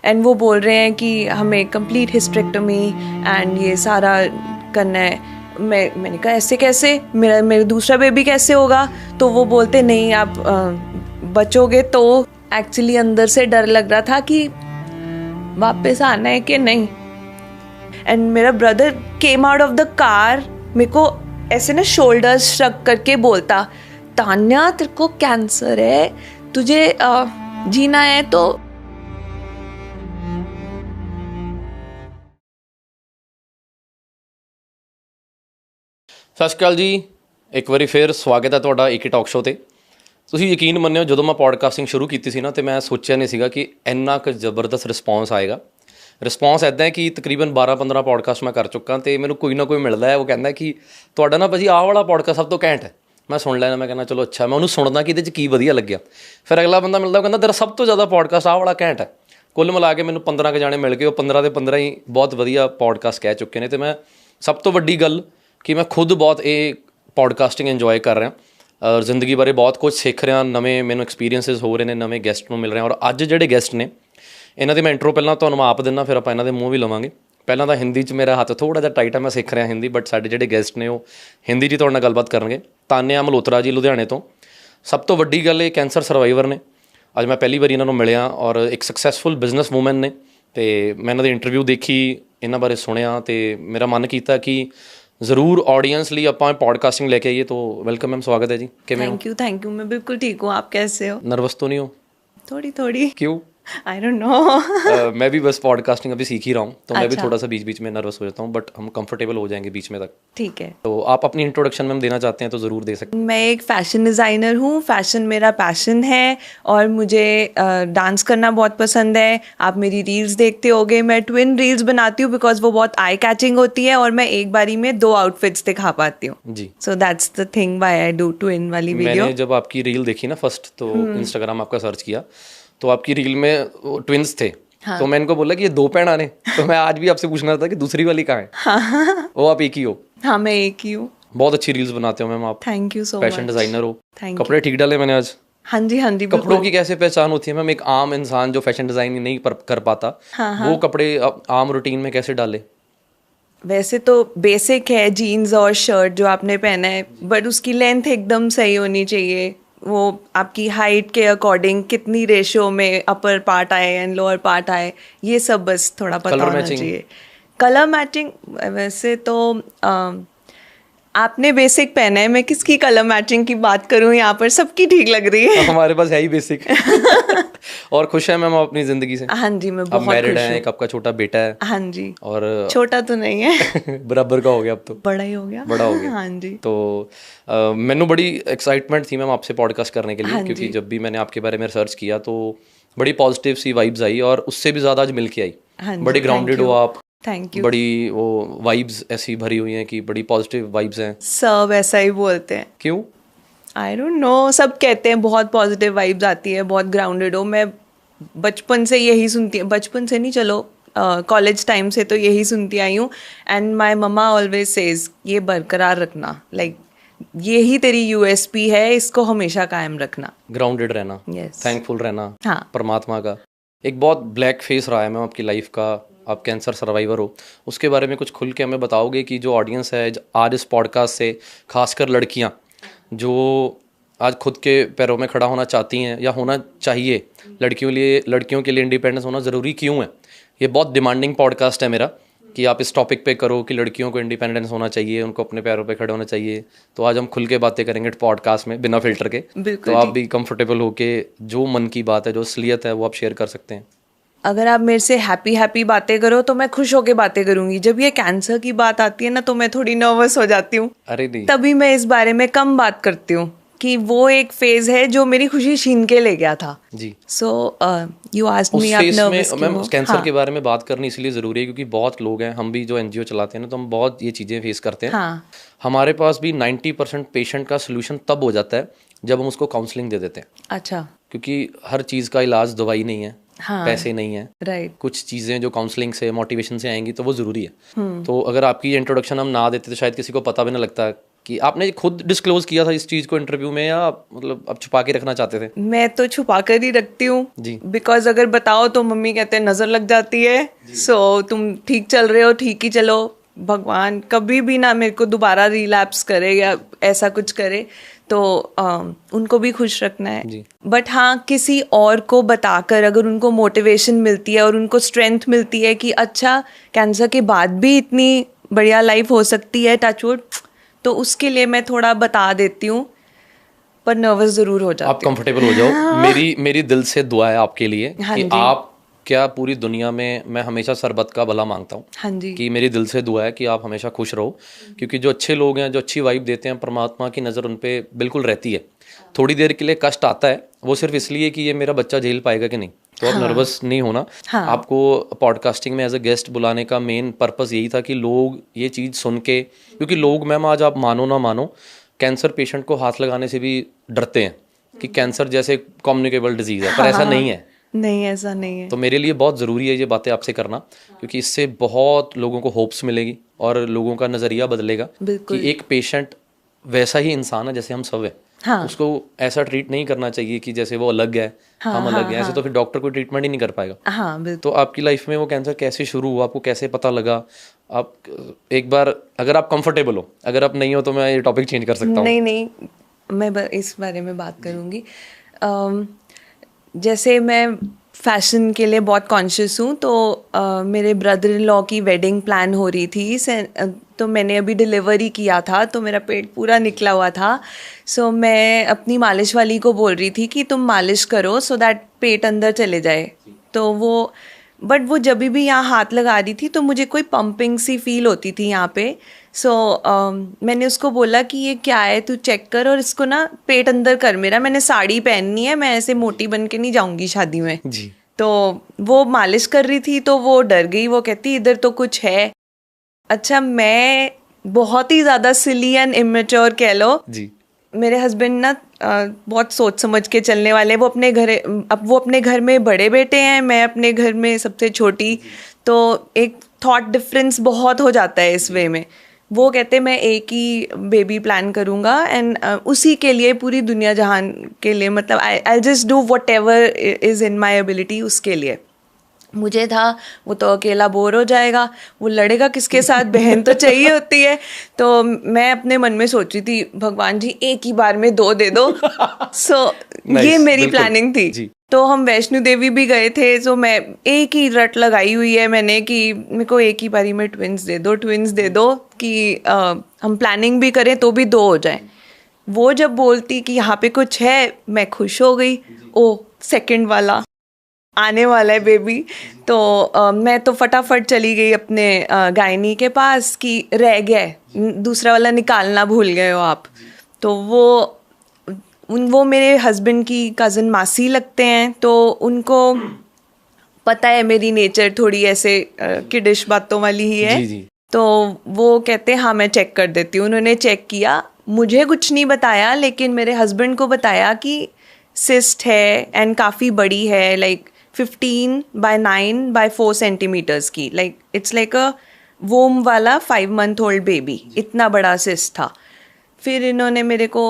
And वो बोल रहे हैं कि हमें कंप्लीट हिस्टेरेक्टमी एंड ये सारा करना है। मैंने कहा ऐसे कैसे, मेरा दूसरा बेबी कैसे होगा? तो वो बोलते नहीं आप बचोगे। तो एक्चुअली अंदर से डर लग रहा था कि वापस आना है कि नहीं। एंड मेरा brother came out of the car, मेरे को ऐसे ना शोल्डर्स श्रग करके बोलता, तान्या तेरे को कैंसर है, तुझे जीना है। तो ਸਤਿ ਸ਼੍ਰੀ ਅਕਾਲ ਜੀ, ਇੱਕ ਵਾਰੀ ਫਿਰ ਸਵਾਗਤ ਹੈ ਤੁਹਾਡਾ ਏਕੇ ਟਾਕ ਸ਼ੋ 'ਤੇ। ਤੁਸੀਂ ਯਕੀਨ ਮੰਨਿਓ, ਜਦੋਂ ਮੈਂ ਪੋਡਕਾਸਟਿੰਗ ਸ਼ੁਰੂ ਕੀਤੀ ਸੀ ਨਾ, ਤੇ ਮੈਂ ਸੋਚਿਆ ਨਹੀਂ ਸੀਗਾ ਕਿ ਇੰਨਾ ਕੁ ਜ਼ਬਰਦਸਤ ਰਿਸਪੌਂਸ ਆਏਗਾ। ਰਿਸਪੌਂਸ ਇੱਦਾਂ ਹੈ ਕਿ ਤਕਰੀਬਨ 12-15 ਪੋਡਕਾਸਟ ਮੈਂ ਕਰ ਚੁੱਕਾ, ਅਤੇ ਮੈਨੂੰ ਕੋਈ ਨਾ ਕੋਈ ਮਿਲਦਾ ਹੈ, ਉਹ ਕਹਿੰਦਾ ਕਿ ਤੁਹਾਡਾ ਨਾ ਭਾਜੀ ਆਹ ਵਾਲਾ ਪੋਡਕਾਸਟ ਸਭ ਤੋਂ ਘੈਂਟ ਹੈ। ਮੈਂ ਸੁਣ ਲੈਣਾ, ਮੈਂ ਕਹਿੰਦਾ ਚਲੋ ਅੱਛਾ, ਮੈਂ ਉਹਨੂੰ ਸੁਣਦਾ ਕਿ ਇਹਦੇ 'ਚ ਕੀ ਵਧੀਆ ਲੱਗਿਆ। ਫਿਰ ਅਗਲਾ ਬੰਦਾ ਮਿਲਦਾ, ਉਹ ਕਹਿੰਦਾ ਤੇਰਾ ਸਭ ਤੋਂ ਜ਼ਿਆਦਾ ਪੋਡਕਾਸਟ ਆਹ ਵਾਲਾ ਘੈਂਟ ਹੈ। ਕੁੱਲ ਮਿਲਾ ਕੇ ਮੈਨੂੰ 15 ਕੁ ਜਾਣੇ ਮਿਲ ਕੇ ਉਹ 15 ਦੇ 15 ਹੀ ਬਹੁਤ ਵਧੀਆ ਪੋਡਕਾਸਟ ਕਹਿ ਚੁੱਕੇ ਨੇ। ਅਤੇ ਮੈਂ ਸਭ ਤੋਂ ਵੱਡੀ ਗੱਲ ਕਿ ਮੈਂ ਖੁਦ ਬਹੁਤ ਇਹ ਪੋਡਕਾਸਟਿੰਗ ਇੰਜੋਏ ਕਰ ਰਿਹਾ ਔਰ ਜ਼ਿੰਦਗੀ ਬਾਰੇ ਬਹੁਤ ਕੁਝ ਸਿੱਖ ਰਿਹਾ, ਨਵੇਂ ਮੈਨੂੰ ਐਕਸਪੀਰੀਅੰਸਿਸ ਹੋ ਰਹੇ ਨੇ, ਨਵੇਂ ਗੈਸਟ ਨੂੰ ਮਿਲ ਰਿਹਾ। ਔਰ ਅੱਜ ਜਿਹੜੇ ਗੈਸਟ ਨੇ ਇਹਨਾਂ ਦੇ ਮੈਂ ਇੰਟਰੋ ਪਹਿਲਾਂ ਤੁਹਾਨੂੰ ਮੈਂ ਆਪ ਦਿੰਦਾ, ਫਿਰ ਆਪਾਂ ਇਹਨਾਂ ਦੇ ਮੂੰਹ ਵੀ ਲਵਾਂਗੇ। ਪਹਿਲਾਂ ਤਾਂ ਹਿੰਦੀ 'ਚ ਮੇਰਾ ਹੱਥ ਥੋੜ੍ਹਾ ਜਿਹਾ ਟਾਈਟ ਹੈ, ਮੈਂ ਸਿੱਖ ਰਿਹਾ ਹਿੰਦੀ, ਬਟ ਸਾਡੇ ਜਿਹੜੇ ਗੈਸਟ ਨੇ ਉਹ ਹਿੰਦੀ 'ਚ ਹੀ ਤੁਹਾਡੇ ਨਾਲ ਗੱਲਬਾਤ ਕਰਨਗੇ। ਤਾਨਿਆ ਮਲਹੋਤਰਾ ਜੀ ਲੁਧਿਆਣੇ ਤੋਂ। ਸਭ ਤੋਂ ਵੱਡੀ ਗੱਲ, ਇਹ ਕੈਂਸਰ ਸਰਵਾਈਵਰ ਨੇ। ਅੱਜ ਮੈਂ ਪਹਿਲੀ ਵਾਰੀ ਇਹਨਾਂ ਨੂੰ ਮਿਲਿਆ ਔਰ ਇੱਕ ਸਕਸੈਸਫੁਲ ਬਿਜ਼ਨਸ ਵੂਮਨ ਨੇ। ਅਤੇ ਮੈਂ ਇਹਨਾਂ ਦੀ ਇੰਟਰਵਿਊ ਦੇਖੀ, ਇਹਨਾਂ ਬਾਰੇ ਸੁਣਿਆ, ਅਤੇ ਮੇਰਾ ਮਨ ਕੀਤਾ ਕਿ ਜ਼ਰੂਰ ऑडियंस ਲਈ ਆਪਾਂ पॉडकास्टिंग लेके आइए। तो वेलकम मैम, स्वागत है जी। थैंक यू मैं बिल्कुल ठीक हूँ। आप कैसे हो? नर्वस तो नहीं हो? थोड़ी। क्यों? I don't know. मैं भी बस पॉडकास्टिंग अभी सीख ही रहा हूँ, तो मैं भी अच्छा। थोड़ा सा बीच बीच में नर्वस हो जाता हूँ, बट हम कंफर्टेबल हो जाएंगे बीच में तक। ठीक है। तो आप अपनी इंट्रोडक्शन मैम देना चाहते हैं तो ज़रूर दे सकते हैं। मैं एक फ़ैशन डिज़ाइनर हूँ, फ़ैशन मेरा पैशन है और मुझे डांस करना बहुत पसंद है। आप मेरी रील्स देखते होगे, मैं ट्विन रील्स बनाती हूँ बिकॉज वो बहुत आई कैचिंग होती है और मैं एक बारी में 2 आउटफिट्स दिखा पाती हूँ जी। So that's the thing why I do twin वाली वीडियो। मैंने जब आपकी रील देखी ना फर्स्ट, तो इंस्टाग्राम आपका सर्च किया, तो आपकी रील में ट्विंस थे। हाँ। तो मैं इनको बोला कि ये 2 भैन ने, तो मैं आज भी आपसे पूछना था कि दूसरी वाली कहाँ है? हाँ। वो आप एक ही हो? हाँ, मैं एक ही हूँ। बहुत अच्छी रील्स बनाते हो मैम आप। Thank you so much. Fashion designer हो। थैंक कपड़े ठीक डाले मैंने आज? हाँ जी कपड़ों की कैसे पहचान होती है मैम? एक आम इंसान जो फैशन डिजाइन नहीं कर पाता, वो कपड़े आम रूटीन में कैसे डाले? वैसे तो बेसिक है जीन्स और शर्ट जो आपने पहना है, बट उसकी लेंथ एकदम सही होनी चाहिए। वो आपकी हाइट के अकॉर्डिंग कितनी रेशियो में अपर पार्ट आए एंड लोअर पार्ट आए, ये सब बस थोड़ा पता होना चाहिए। कलर मैचिंग वैसे तो आपने बेसिक पहना है, मैं किसकी कलर मैचिंग की बात करूं? यहाँ पर सबकी ठीक लग रही है। हमारे पास है ही बेसिक। और खुश है मैम अपनी जिंदगी से? हाँ जी, मैं बहुत मैरिड है, एक आपका छोटा बेटा है। हाँ जी। और छोटा तो नहीं है। बराबर का हो गया, अब तो बड़ा ही हो गया। हाँ जी। तो मैंने बड़ी एक्साइटमेंट थी मैम आपसे पॉडकास्ट करने के लिए। हाँ, क्योंकि जब भी मैंने आपके बारे में रिसर्च किया तो बड़ी पॉजिटिव सी वाइब्स आई, और उससे भी ज़्यादा आज मिल के आई। हाँ, बड़ी ग्राउंडेड हो आप। Thank you. बड़ी वो वाइब्स ऐसी भरी हुई हैं कि बड़ी पॉजिटिव वाइब्स हैं। सब ऐसा ही बोलते हैं। क्यों? आई डोंट नो, सब कहते हैं बहुत पॉजिटिव वाइब्स आती है, बहुत ग्राउंडेड हो। मैं बचपन से यही सुनती, बचपन से नहीं, चलो कॉलेज टाइम से तो यही सुनती आई हूँ। And my mamma always says ये बरकरार रखना, लाइक यही तेरी यूएसपी है, इसको हमेशा कायम रखना, ग्राउंडेड रहना, थैंकफुल रहना। हाँ, परमात्मा का एक बहुत ब्लैक फेस रहा है मैम आपकी लाइफ का। आप कैंसर सर्वाइवर हो, उसके बारे में कुछ खुल के हमें बताओगे कि जो ऑडियंस है आज इस पॉडकास्ट से, खासकर लड़कियां जो आज खुद के पैरों में खड़ा होना चाहती हैं या होना चाहिए, लड़कियों के लिए इंडिपेंडेंस होना ज़रूरी क्यों है? ये बहुत डिमांडिंग पॉडकास्ट है मेरा कि आप इस टॉपिक पे करो कि लड़कियों को इंडिपेंडेंस होना चाहिए, उनको अपने पैरों पे खड़े होना चाहिए। तो आज हम खुल के बातें करेंगे पॉडकास्ट में, बिना फिल्टर के। तो आप भी कंफर्टेबल होके जो मन की बात है, जो असलियत है, वो आप शेयर कर सकते हैं। अगर आप मेरे से हैप्पी बातें करो तो मैं खुश होके बातें करूंगी। जब ये कैंसर की बात आती है ना, तो मैं थोड़ी नर्वस हो जाती हूँ। अरे नहीं, तभी मैं इस बारे में कम बात करती हूँ कि वो एक फेज है जो मेरी खुशी छीन के ले गया था जी। सो यू आस्क्ड मी, आप नर्वस क्यों? मैम कैंसर के बारे में बात करनी इसलिए ज़रूरी है क्योंकि बहुत लोग हैं, हम भी जो एनजीओ चलाते हैं ना, तो हम बहुत ये चीज़ें फेस करते हैं। हाँ। हमारे पास भी 90% पेशेंट का सोल्यूशन तब हो जाता है जब हम उसको काउंसलिंग दे देते हैं। अच्छा। क्योंकि हर चीज़ का इलाज दवाई नहीं है। हाँ, पैसे नहीं है। राइट। कुछ चीज़ें जो काउंसलिंग से, मोटिवेशन से आएंगी, तो वो ज़रूरी है। तो अगर आपकी इंट्रोडक्शन हम ना देते तो शायद किसी को पता भी ना लगता कि आपने खुद डिस्क्लोज किया था इस चीज़ को इंटरव्यू में, या मतलब आप छुपा के रखना चाहते थे? मैं तो छुपा कर ही रखती हूँ जी। बिकॉज अगर बताओ तो मम्मी कहते हैं नज़र लग जाती है। सो तुम ठीक चल रहे हो, ठीक ही चलो, भगवान कभी भी ना मेरे को दोबारा रिलैप्स करे या ऐसा कुछ करे, तो उनको भी खुश रखना है। बट हाँ, किसी और को बताकर अगर उनको मोटिवेशन मिलती है और उनको स्ट्रेंथ मिलती है कि अच्छा कैंसर के बाद भी इतनी बढ़िया लाइफ हो सकती है, टचवुड, तो उसके लिए मैं थोड़ा बता देती हूँ, पर नर्वस ज़रूर हो जाती हूँ। आप कंफर्टेबल हो जाओ। मेरी दिल से दुआ है आपके लिए कि आप क्या पूरी दुनिया में, मैं हमेशा सरबत का भला मांगता हूँ। हाँ जी। कि मेरी दिल से दुआ है कि आप हमेशा खुश रहो, क्योंकि जो अच्छे लोग हैं, जो अच्छी वाइब देते हैं, परमात्मा की नज़र उन पर बिल्कुल रहती है। थोड़ी देर के लिए कष्ट आता है, वो सिर्फ इसलिए कि ये मेरा बच्चा झेल पाएगा कि नहीं, तो आप नर्वस नहीं होना। आपको पॉडकास्टिंग में एज अ गेस्ट बुलाने का मेन पर्पज़ यही था कि लोग ये चीज़ सुन के, क्योंकि लोग, मैम आज आप मानो ना मानो, कैंसर पेशेंट को हाथ लगाने से भी डरते हैं कि कैंसर जैसे कम्युनिकेबल डिजीज़ है, पर ऐसा नहीं है। नहीं, ऐसा नहीं है। तो मेरे लिए बहुत ज़रूरी है ये बातें आपसे करना, क्योंकि इससे बहुत लोगों को होप्स मिलेगी और लोगों का नज़रिया बदलेगा कि एक पेशेंट वैसा ही इंसान है जैसे हम सब हैं। उसको ऐसा ट्रीट नहीं करना चाहिए कि जैसे वो अलग है, हम अलग हैं। ऐसे तो फिर डॉक्टर कोई ट्रीटमेंट ही नहीं कर पाएगा। तो आपकी लाइफ में वो कैंसर कैसे शुरू हुआ, आपको कैसे पता लगा? आप एक बार, अगर आप कंफर्टेबल हो, अगर आप नहीं हो तो मैं ये टॉपिक चेंज कर सकता हूँ। नहीं, मैं इस बारे में बात करूँगी। जैसे मैं फैशन के लिए बहुत कॉन्शियस हूँ, तो मेरे ब्रदर इन लॉ की वेडिंग प्लान हो रही थी, तो मैंने अभी डिलीवरी किया था, तो मेरा पेट पूरा निकला हुआ था। सो मैं अपनी मालिश वाली को बोल रही थी कि तुम मालिश करो सो दैट पेट अंदर चले जाए। तो वो जब भी यहाँ हाथ लगा रही थी तो मुझे कोई पंपिंग सी फील होती थी यहाँ पे। सो मैंने उसको बोला कि ये क्या है, तू चेक कर और इसको ना पेट अंदर कर मेरा, मैंने साड़ी पहननी है, मैं ऐसे मोटी बन के नहीं जाऊँगी शादी में जी। तो वो मालिश कर रही थी, तो वो डर गई, वो कहती इधर तो कुछ है। अच्छा, मैं बहुत ही ज़्यादा सिली एंड इमेच्योर कह लो जी। मेरे हस्बैंड ना बहुत सोच समझ के चलने वाले, वो अपने घर में बड़े बेटे हैं, मैं अपने घर में सबसे छोटी, तो एक थॉट डिफरेंस बहुत हो जाता है इस वे में। वो कहते मैं एक ही बेबी प्लान करूँगा एंड उसी के लिए पूरी दुनिया जहान के लिए, मतलब I just do what ever is in my ability उसके लिए। मुझे था वो तो अकेला बोर हो जाएगा, वो लड़ेगा किसके साथ, बहन तो चाहिए होती है। तो मैं अपने मन में सोच रही थी भगवान जी एक ही बार में 2 दे दो। ये मेरी प्लानिंग थी जी। तो हम वैष्णो देवी भी गए थे, तो मैं एक ही रट लगाई हुई है मैंने कि मेरे को एक ही बारी में ट्विंस दे दो कि हम प्लानिंग भी करें तो भी 2 हो जाए। वो जब बोलती कि यहाँ पे कुछ है, मैं खुश हो गई, ओ सेकंड वाला आने वाला है बेबी। तो मैं तो फटाफट चली गई अपने गायनी के पास कि रह गया है, दूसरा वाला निकालना भूल गए हो आप। तो वो मेरे हस्बैंड की कज़न मासी लगते हैं, तो उनको पता है मेरी नेचर थोड़ी ऐसे किडिश बातों वाली ही है जी। तो वो कहते हैं हाँ मैं चेक कर देती हूँ। उन्होंने चेक किया, मुझे कुछ नहीं बताया, लेकिन मेरे हस्बैंड को बताया कि सिस्ट है एंड काफ़ी बड़ी है, लाइक 15 by 9 by 4 सेंटीमीटर्स की, लाइक इट्स लाइक अ वोम वाला 5 month old बेबी, इतना बड़ा सिस्ट था। फिर इन्होंने मेरे को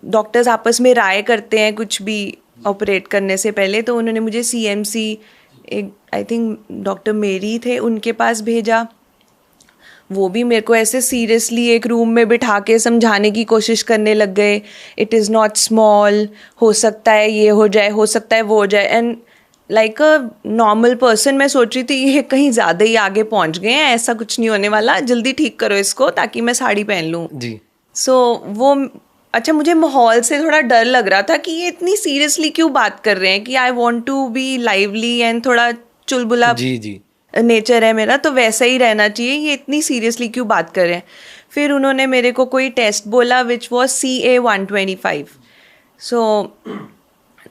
डॉक्टर्स आपस में राय करते हैं कुछ भी ऑपरेट करने से पहले, तो उन्होंने मुझे CMC, एक आई थिंक डॉक्टर मेरी थे, उनके पास भेजा। वो भी मेरे को ऐसे सीरियसली एक रूम में बिठा के समझाने की कोशिश करने लग गए, इट इज़ नॉट स्मॉल, हो सकता है ये हो जाए, हो सकता है वो हो जाए। And like a normal person मैं सोच रही थी ये कहीं ज़्यादा ही आगे पहुंच गए हैं, ऐसा कुछ नहीं होने वाला, जल्दी ठीक करो इसको ताकि मैं साड़ी पहन लूँ जी। वो अच्छा, मुझे माहौल से थोड़ा डर लग रहा था कि ये इतनी सीरियसली क्यों बात कर रहे हैं, कि I want to be lively and थोड़ा चुलबुला जी नेचर है मेरा, तो वैसा ही रहना चाहिए, ये इतनी सीरियसली क्यों बात कर रहे हैं। फिर उन्होंने मेरे को कोई टेस्ट बोला विच वॉज CA-125।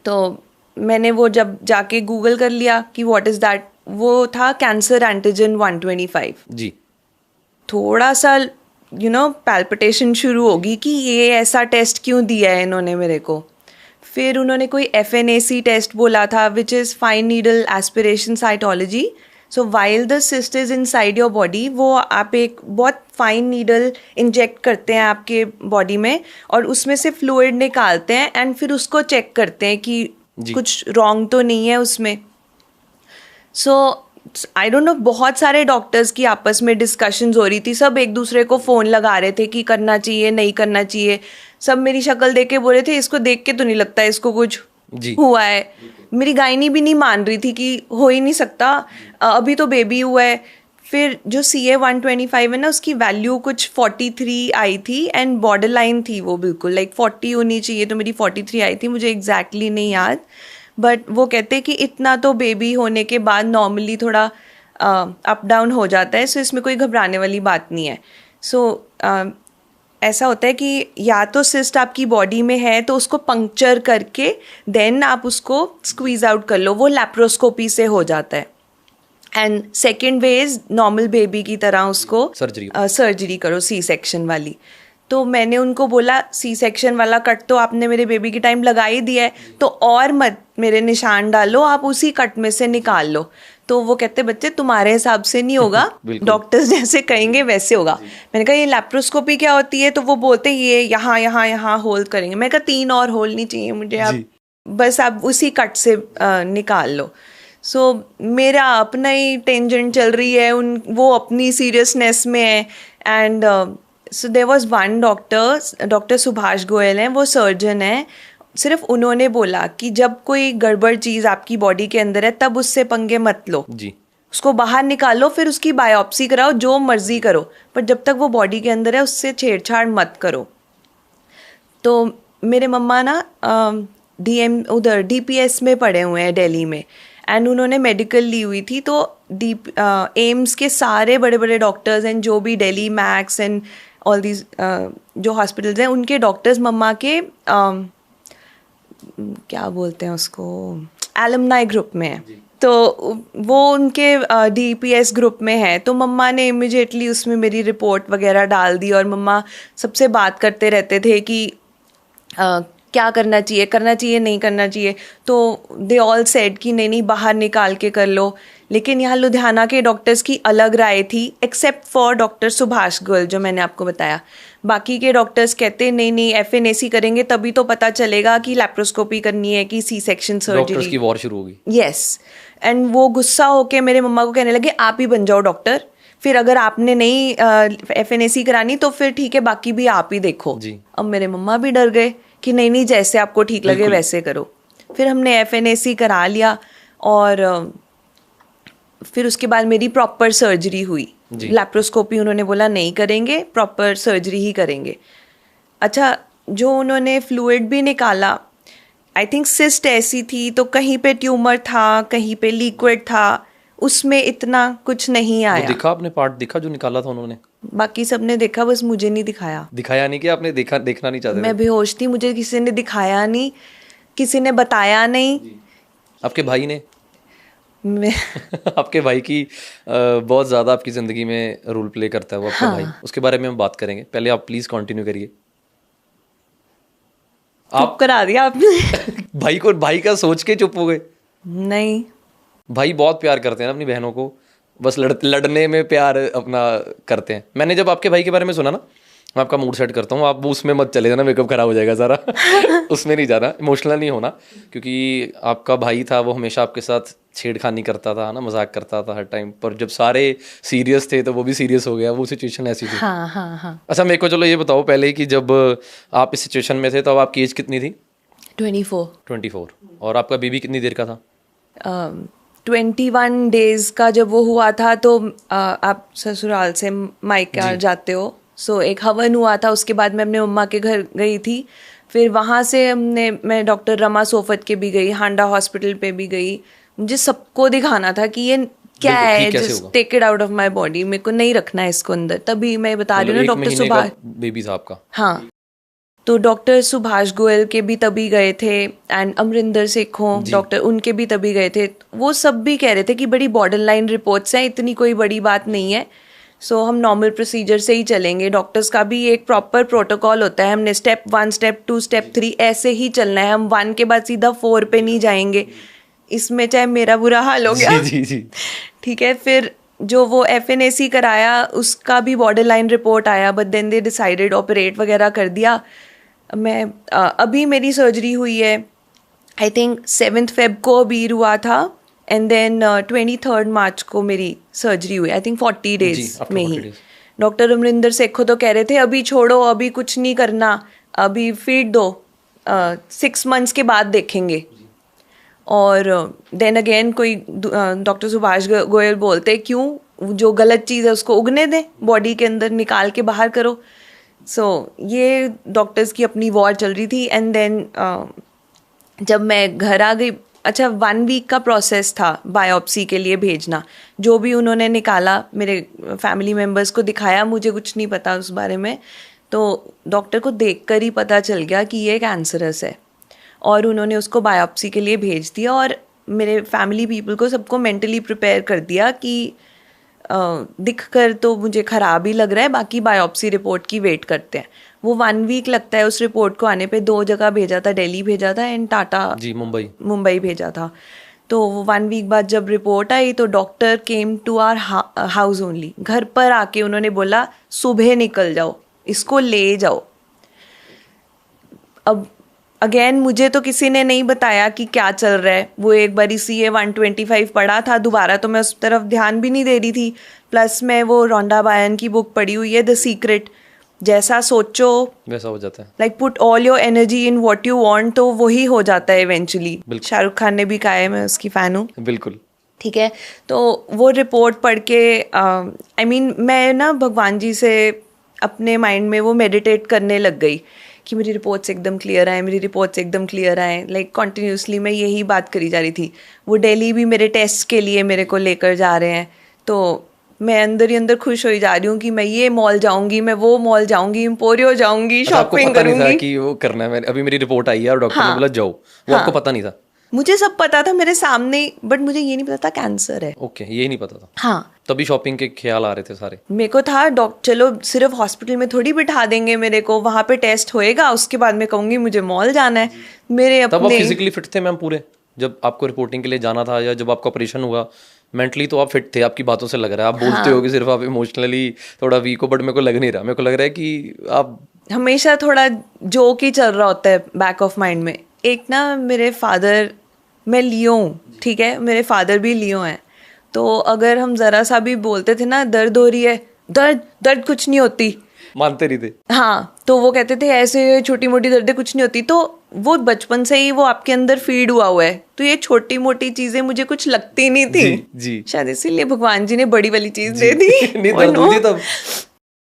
तो मैंने वो जब जाके गूगल कर लिया कि व्हाट इज़ दैट, वो था कैंसर एंटीजन 125 जी। थोड़ा सा पैल्पिटेशन शुरू होगी कि ये ऐसा टेस्ट क्यों दिया है इन्होंने मेरे को। फिर उन्होंने कोई FNAC टेस्ट बोला था which is fine needle aspiration cytology. So while the cyst is inside your body, वो आप एक बहुत फाइन नीडल इंजेक्ट करते हैं आपके बॉडी में और उसमें से फ्लूइड निकालते हैं एंड फिर उसको चेक करते हैं कि कुछ रॉन्ग तो नहीं है उसमें. सो आई डोंट नो, बहुत सारे डॉक्टर्स की आपस में डिस्कशंस हो रही थी, सब एक दूसरे को फ़ोन लगा रहे थे कि करना चाहिए नहीं करना चाहिए. सब मेरी शक्ल देख के बोल रहे थे इसको देख के तो नहीं लगता इसको कुछ हुआ है. मेरी गायनी भी नहीं मान रही थी कि हो ही नहीं सकता, अभी तो बेबी हुआ है. फिर जो CA-125 है ना, उसकी वैल्यू कुछ 43 आई थी एंड बॉर्डर लाइन थी वो, बिल्कुल लाइक 40 होनी चाहिए, तो मेरी 43 आई थी, मुझे एग्जैक्टली नहीं याद. बट वो कहते कि इतना तो बेबी होने के बाद नॉर्मली थोड़ा अप डाउन हो जाता है, सो इसमें कोई घबराने वाली बात नहीं है. सो ऐसा होता है कि या तो सिस्ट आपकी बॉडी में है तो उसको पंक्चर करके देन आप उसको स्क्वीज आउट कर लो, वो लैप्रोस्कोपी से हो जाता है. And second way is normal baby की तरह उसको सर्जरी करो, सी सेक्शन वाली. तो मैंने उनको बोला सी सेक्शन वाला कट तो आपने मेरे बेबी की टाइम लगा ही दिया है, तो और मत मेरे निशान डालो, आप उसी कट में से निकाल लो. तो वो कहते बच्चे तुम्हारे हिसाब से नहीं होगा, डॉक्टर्स जैसे कहेंगे वैसे होगा. मैंने कहा ये लैप्रोस्कोपी क्या होती है? तो वो बोलते ये यहाँ यहाँ यहाँ होल करेंगे. मैं कहा 3 और होल नहीं चाहिए मुझे, आप बस आप उसी कट से निकाल लो. सो मेरा अपना ही टेंजेंट चल रही है, वो अपनी सीरियसनेस में है. And so there was one doctor Subhash Goyal हैं, वो सर्जन हैं. सिर्फ उन्होंने बोला कि जब कोई गड़बड़ चीज़ आपकी बॉडी के अंदर है तब उससे पंगे मत लो जी, उसको बाहर निकालो, फिर उसकी बायोप्सी कराओ, जो मर्जी करो, पर जब तक वो बॉडी के अंदर है उससे छेड़छाड़ मत करो. तो मेरे मम्मा ना उधर DPS में पढ़े हुए हैं दिल्ली में, एंड उन्होंने मेडिकल ली हुई थी. तो एम्स के सारे बड़े बड़े डॉक्टर्स एंड जो भी Delhi max and all these जो हॉस्पिटल्स हैं उनके डॉक्टर्स मम्मा के क्या बोलते हैं उसको, एलुमनाई ग्रुप में है. तो वो उनके DPS ग्रुप में है. तो मम्मा ने इमिजिएटली उसमें मेरी रिपोर्ट वगैरह डाल दी और मम्मा सबसे बात करते रहते थे कि क्या करना चाहिए नहीं करना चाहिए. तो दे ऑल सेड कि नहीं बाहर निकाल के कर लो. लेकिन यहाँ लुधियाना के डॉक्टर्स की अलग राय थी, except for doctor Subhash Goyal जो मैंने आपको बताया. बाकी के डॉक्टर्स कहते नहीं FNAC करेंगे तभी तो पता चलेगा कि लैप्रोस्कोपी करनी है कि सी सेक्शन सर्जरी. डॉक्टर्स की वॉर शुरू होगी. यस. एंड वो गुस्सा होके मेरे मम्मा को कहने लगे आप ही बन जाओ डॉक्टर, फिर अगर आपने नहीं FNAC करानी तो फिर ठीक है, बाकी भी आप ही देखो. अब मेरे मम्मा भी डर गए कि नहीं जैसे आपको ठीक लगे वैसे करो. फिर हमने FNAC करा लिया और फिर उसके बाद मेरी प्रॉपर सर्जरी हुई. लैप्रोस्कोपी उन्होंने बोला नहीं करेंगे, प्रॉपर सर्जरी ही करेंगे. अच्छा, जो उन्होंने फ्लूइड भी निकाला, आई थिंक सिस्ट ऐसी थी तो कहीं पे ट्यूमर था, कहीं पे लिक्विड था, उसमें इतना कुछ नहीं आया. दिखा आपने पार्ट दिखा जो निकाला था उन्होंने? बाकी सबने देखा, बस मुझे नहीं दिखाया नहीं कि आपने देखना नहीं चाहते? मैं बेहोश थी, मुझे किसी ने दिखाया नहीं, किसी ने बताया नहीं. आपके भाई ने आपके भाई की बहुत ज़्यादा आपकी ज़िंदगी में रोल प्ले करता है वो आपका भाई, उसके बारे में हम बात करेंगे. पहले आप प्लीज़ कंटिन्यू करिए. आप करा दिया आपने भाई का सोच के चुप हो गए? नहीं, भाई बहुत प्यार करते हैं अपनी बहनों को, बस लड़ने में प्यार अपना करते हैं. मैंने जब आपके भाई के बारे में सुना ना, मैं आपका मूड सेट करता हूँ, आप उसमें मत चले जाना, मेकअप खराब हो जाएगा सारा. उसमें नहीं जाना, इमोशनल नहीं होना, क्योंकि आपका भाई था वो हमेशा आपके साथ छेड़खानी करता था ना, मजाक करता था हर टाइम. पर जब सारे सीरियस थे तो वो भी सीरियस हो गया, वो सिचुएशन ऐसी थी. हाँ. अच्छा, मेरे को चलो ये बताओ पहले कि जब आप इस सिचुएशन में थे तो आपकी एज कितनी थी? 24. और आपका बेबी कितनी देर का था? 21 डेज का जब वो हुआ था. तो आप ससुराल से मायका जाते हो, सो एक हवन हुआ था, उसके बाद मैं अपने मम्मा के घर गई थी. फिर वहाँ से मैं डॉक्टर रमा सोफत के भी गई, हांडा हॉस्पिटल पे भी गई. मुझे सबको दिखाना था कि ये क्या है, just take it out of my body, मेरे को नहीं रखना है इसको अंदर. तभी मैं बता रही हूँ ना, डॉक्टर सुभाष बेबी था आपका. हाँ, तो डॉक्टर सुभाष गोयल के भी तभी गए थे, एंड अमरिंदर सेखों डॉक्टर, उनके भी तभी गए थे. वो सब भी कह रहे थे कि बड़ी बॉर्डर लाइन रिपोर्ट्स हैं, इतनी कोई बड़ी बात नहीं है, सो हम नॉर्मल प्रोसीजर से ही चलेंगे. डॉक्टर्स का भी एक प्रॉपर प्रोटोकॉल होता है, हमने स्टेप 1 स्टेप 2 स्टेप 3 ऐसे ही चलना है, हम 1 के बाद सीधा 4 पे नहीं जाएंगे. इसमें चाहे मेरा बुरा हाल हो गया, जी. ठीक है, फिर जो वो FNAC कराया उसका भी बॉर्डर लाइन रिपोर्ट आया, but then they decided operate वगैरह कर दिया। मैं अभी मेरी सर्जरी हुई है, आई थिंक 7 फेब को अबीर हुआ था, एंड देन 23 मार्च को मेरी सर्जरी हुई, आई थिंक 40 डेज में ही। डॉक्टर अमरिंदर सेखो तो कह रहे थे अभी छोड़ो, अभी कुछ नहीं करना, अभी फीड दो, 6 मंथ्स के बाद देखेंगे। और देन अगेन कोई डॉक्टर सुभाष गोयल बोलते क्यों, जो गलत चीज़ है उसको उगने दें, बॉडी के अंदर निकाल के बाहर करो। सो ये डॉक्टर्स की अपनी वॉर चल रही थी। एंड देन जब मैं घर आ गई, अच्छा 1 वीक का प्रोसेस था बायोप्सी के लिए भेजना। जो भी उन्होंने निकाला मेरे फैमिली मेम्बर्स को दिखाया, मुझे कुछ नहीं पता उस बारे में, तो डॉक्टर को देखकर ही पता चल गया कि ये कैंसरस है, और उन्होंने उसको बायोप्सी के लिए भेज दिया। और मेरे फैमिली पीपल को सबको मेंटली प्रिपेयर कर दिया कि दिख कर तो मुझे ख़राब ही लग रहा है, बाकी बायोप्सी रिपोर्ट की वेट करते हैं। वो 1 वीक लगता है उस रिपोर्ट को आने पे। 2 जगह भेजा था, दिल्ली भेजा था एंड टाटा जी मुंबई भेजा था। तो 1 वीक बाद जब रिपोर्ट आई तो doctor came to our house only, घर पर आके उन्होंने बोला सुबह निकल जाओ, इसको ले जाओ। अब अगेन मुझे तो किसी ने नहीं बताया कि क्या चल रहा है। वो एक बार CA 125 पढ़ा था, दोबारा तो मैं उस तरफ ध्यान भी नहीं दे रही थी। प्लस मैं वो रोंडा बायन की बुक पढ़ी हुई है, द सीक्रेट, जैसा सोचो वैसा हो जाता है, like put all your energy in what you want, तो वही हो जाता है इवेंचुअली। शाहरुख खान ने भी कहा है, मैं उसकी फ़ैन हूँ। बिल्कुल, ठीक है। तो वो रिपोर्ट पढ़ के आई मीन मैं ना भगवान जी से अपने माइंड में वो मेडिटेट करने लग गई कि मेरी रिपोर्ट्स एकदम क्लियर आए, मेरी रिपोर्ट्स एकदम क्लियर आए। लाइक कॉन्टीन्यूसली मैं यही बात करी जा रही थी। वो डेली भी मेरे टेस्ट के लिए मेरे को लेकर जा रहे हैं, तो मैं अंदर ही अंदर खुश हो जा रही हूँ कि मैं ये मॉल जाऊंगी, मैं वो मॉल जाऊंगी, एम्पोरियो जाऊंगी, शॉपिंग करूंगी। कि वो करना है, अभी मेरी रिपोर्ट आई है और डॉक्टर ने बोला जाओ, वो आपको पता नहीं था? मुझे सब पता था मेरे सामने, बट मुझे ये नहीं पता था कैंसर है। ओके, ये नहीं पता था। हाँ, तभी शॉपिंग के ख्याल आ रहे थे सारे। मेरे को था डॉक्टर चलो सिर्फ हॉस्पिटल में थोड़ी बिठा देंगे मेरे को, वहाँ पे टेस्ट होएगा, उसके बाद मैं कहूँगी मुझे मॉल जाना है। मेरे तब आप अपने फिजिकली फिट थे मैम पूरे, जब आपको रिपोर्टिंग के लिए जाना था या जब आपका ऑपरेशन हुआ? मेंटली तो आप फिट थे, आपकी बातों से लग रहा है। आप बोलते हो कि सिर्फ आप इमोशनली थोड़ा वीक हो, बट मेरे को लग नहीं रहा। मेरे को लग रहा है कि आप हमेशा थोड़ा जोक ही चल रहा होता है बैक ऑफ माइंड में। एक ना मेरे फादर, मैं लियो हूँ, ठीक है, मेरे फादर भी लियो हैं, तो अगर हम ज़रा सा भी बोलते थे ना दर्द हो रही है, दर्द कुछ नहीं होती, मानते नहीं थे। हाँ, तो वो कहते थे ऐसे छोटी मोटी दर्दें कुछ नहीं होती। तो वो बचपन से ही वो आपके अंदर फीड हुआ हुआ है, तो ये छोटी मोटी चीजें मुझे कुछ लगती नहीं थी। जी। शायद इसीलिए भगवान जी ने बड़ी वाली चीज दे दी। नहीं, दर्द हुई थी तब?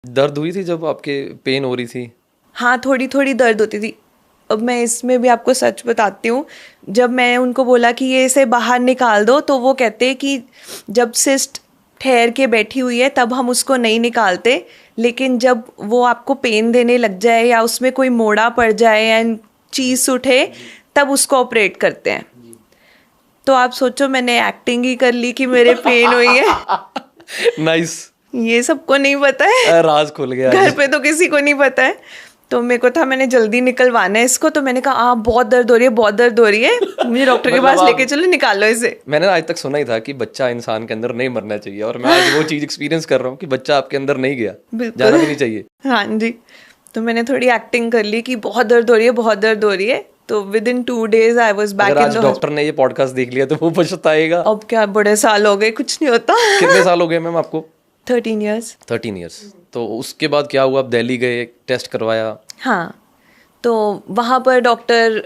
दर्द हुई थी जब आपके पेन हो रही थी? हाँ, थोड़ी थोड़ी दर्द होती थी। अब मैं इसमें भी आपको सच बताती हूँ, जब मैं उनको बोला कि ये इसे बाहर निकाल दो, तो वो कहते हैं कि जब सिस्ट ठहर के बैठी हुई है तब हम उसको नहीं निकालते, लेकिन जब वो आपको पेन देने लग जाए या उसमें कोई मोड़ा पड़ जाए या चीज़ उठे तब उसको ऑपरेट करते हैं। तो आप सोचो मैंने एक्टिंग ही कर ली कि मेरे पेन हुई है। नाइस। ये सबको नहीं पता है, राज खुल गया। घर पे तो किसी को नहीं पता है। तो मेरे को था मैंने जल्दी निकलवाना है इसको, तो मैंने कहा बहुत दर्द हो रही है, बहुत दर्द हो रही है, मुझे डॉक्टर के पास लेके चलो, निकालो इसे। मैंने आज तक सुना ही था कि बच्चा इंसान के अंदर नहीं मरना चाहिए, और मैं आज वो चीज एक्सपीरियंस कर रहा हूँ कि बच्चा आपके अंदर नहीं गया, जाना भी नहीं चाहिए। हाँ जी, तो मैंने थोड़ी एक्टिंग कर ली कि बहुत दर्द हो रही है, बहुत दर्द हो रही है। तो with in 2 days I was back in the. Doctor ने ये पॉडकास्ट देख लिया तो वो पछताएगा। अब क्या, बड़े साल हो गए, कुछ नहीं होता। कितने साल हो गए मैम आपको? 13 years। 13 years। तो उसके बाद क्या हुआ? आप दिल्ली गए, टेस्ट करवाया? हाँ, तो वहाँ पर डॉक्टर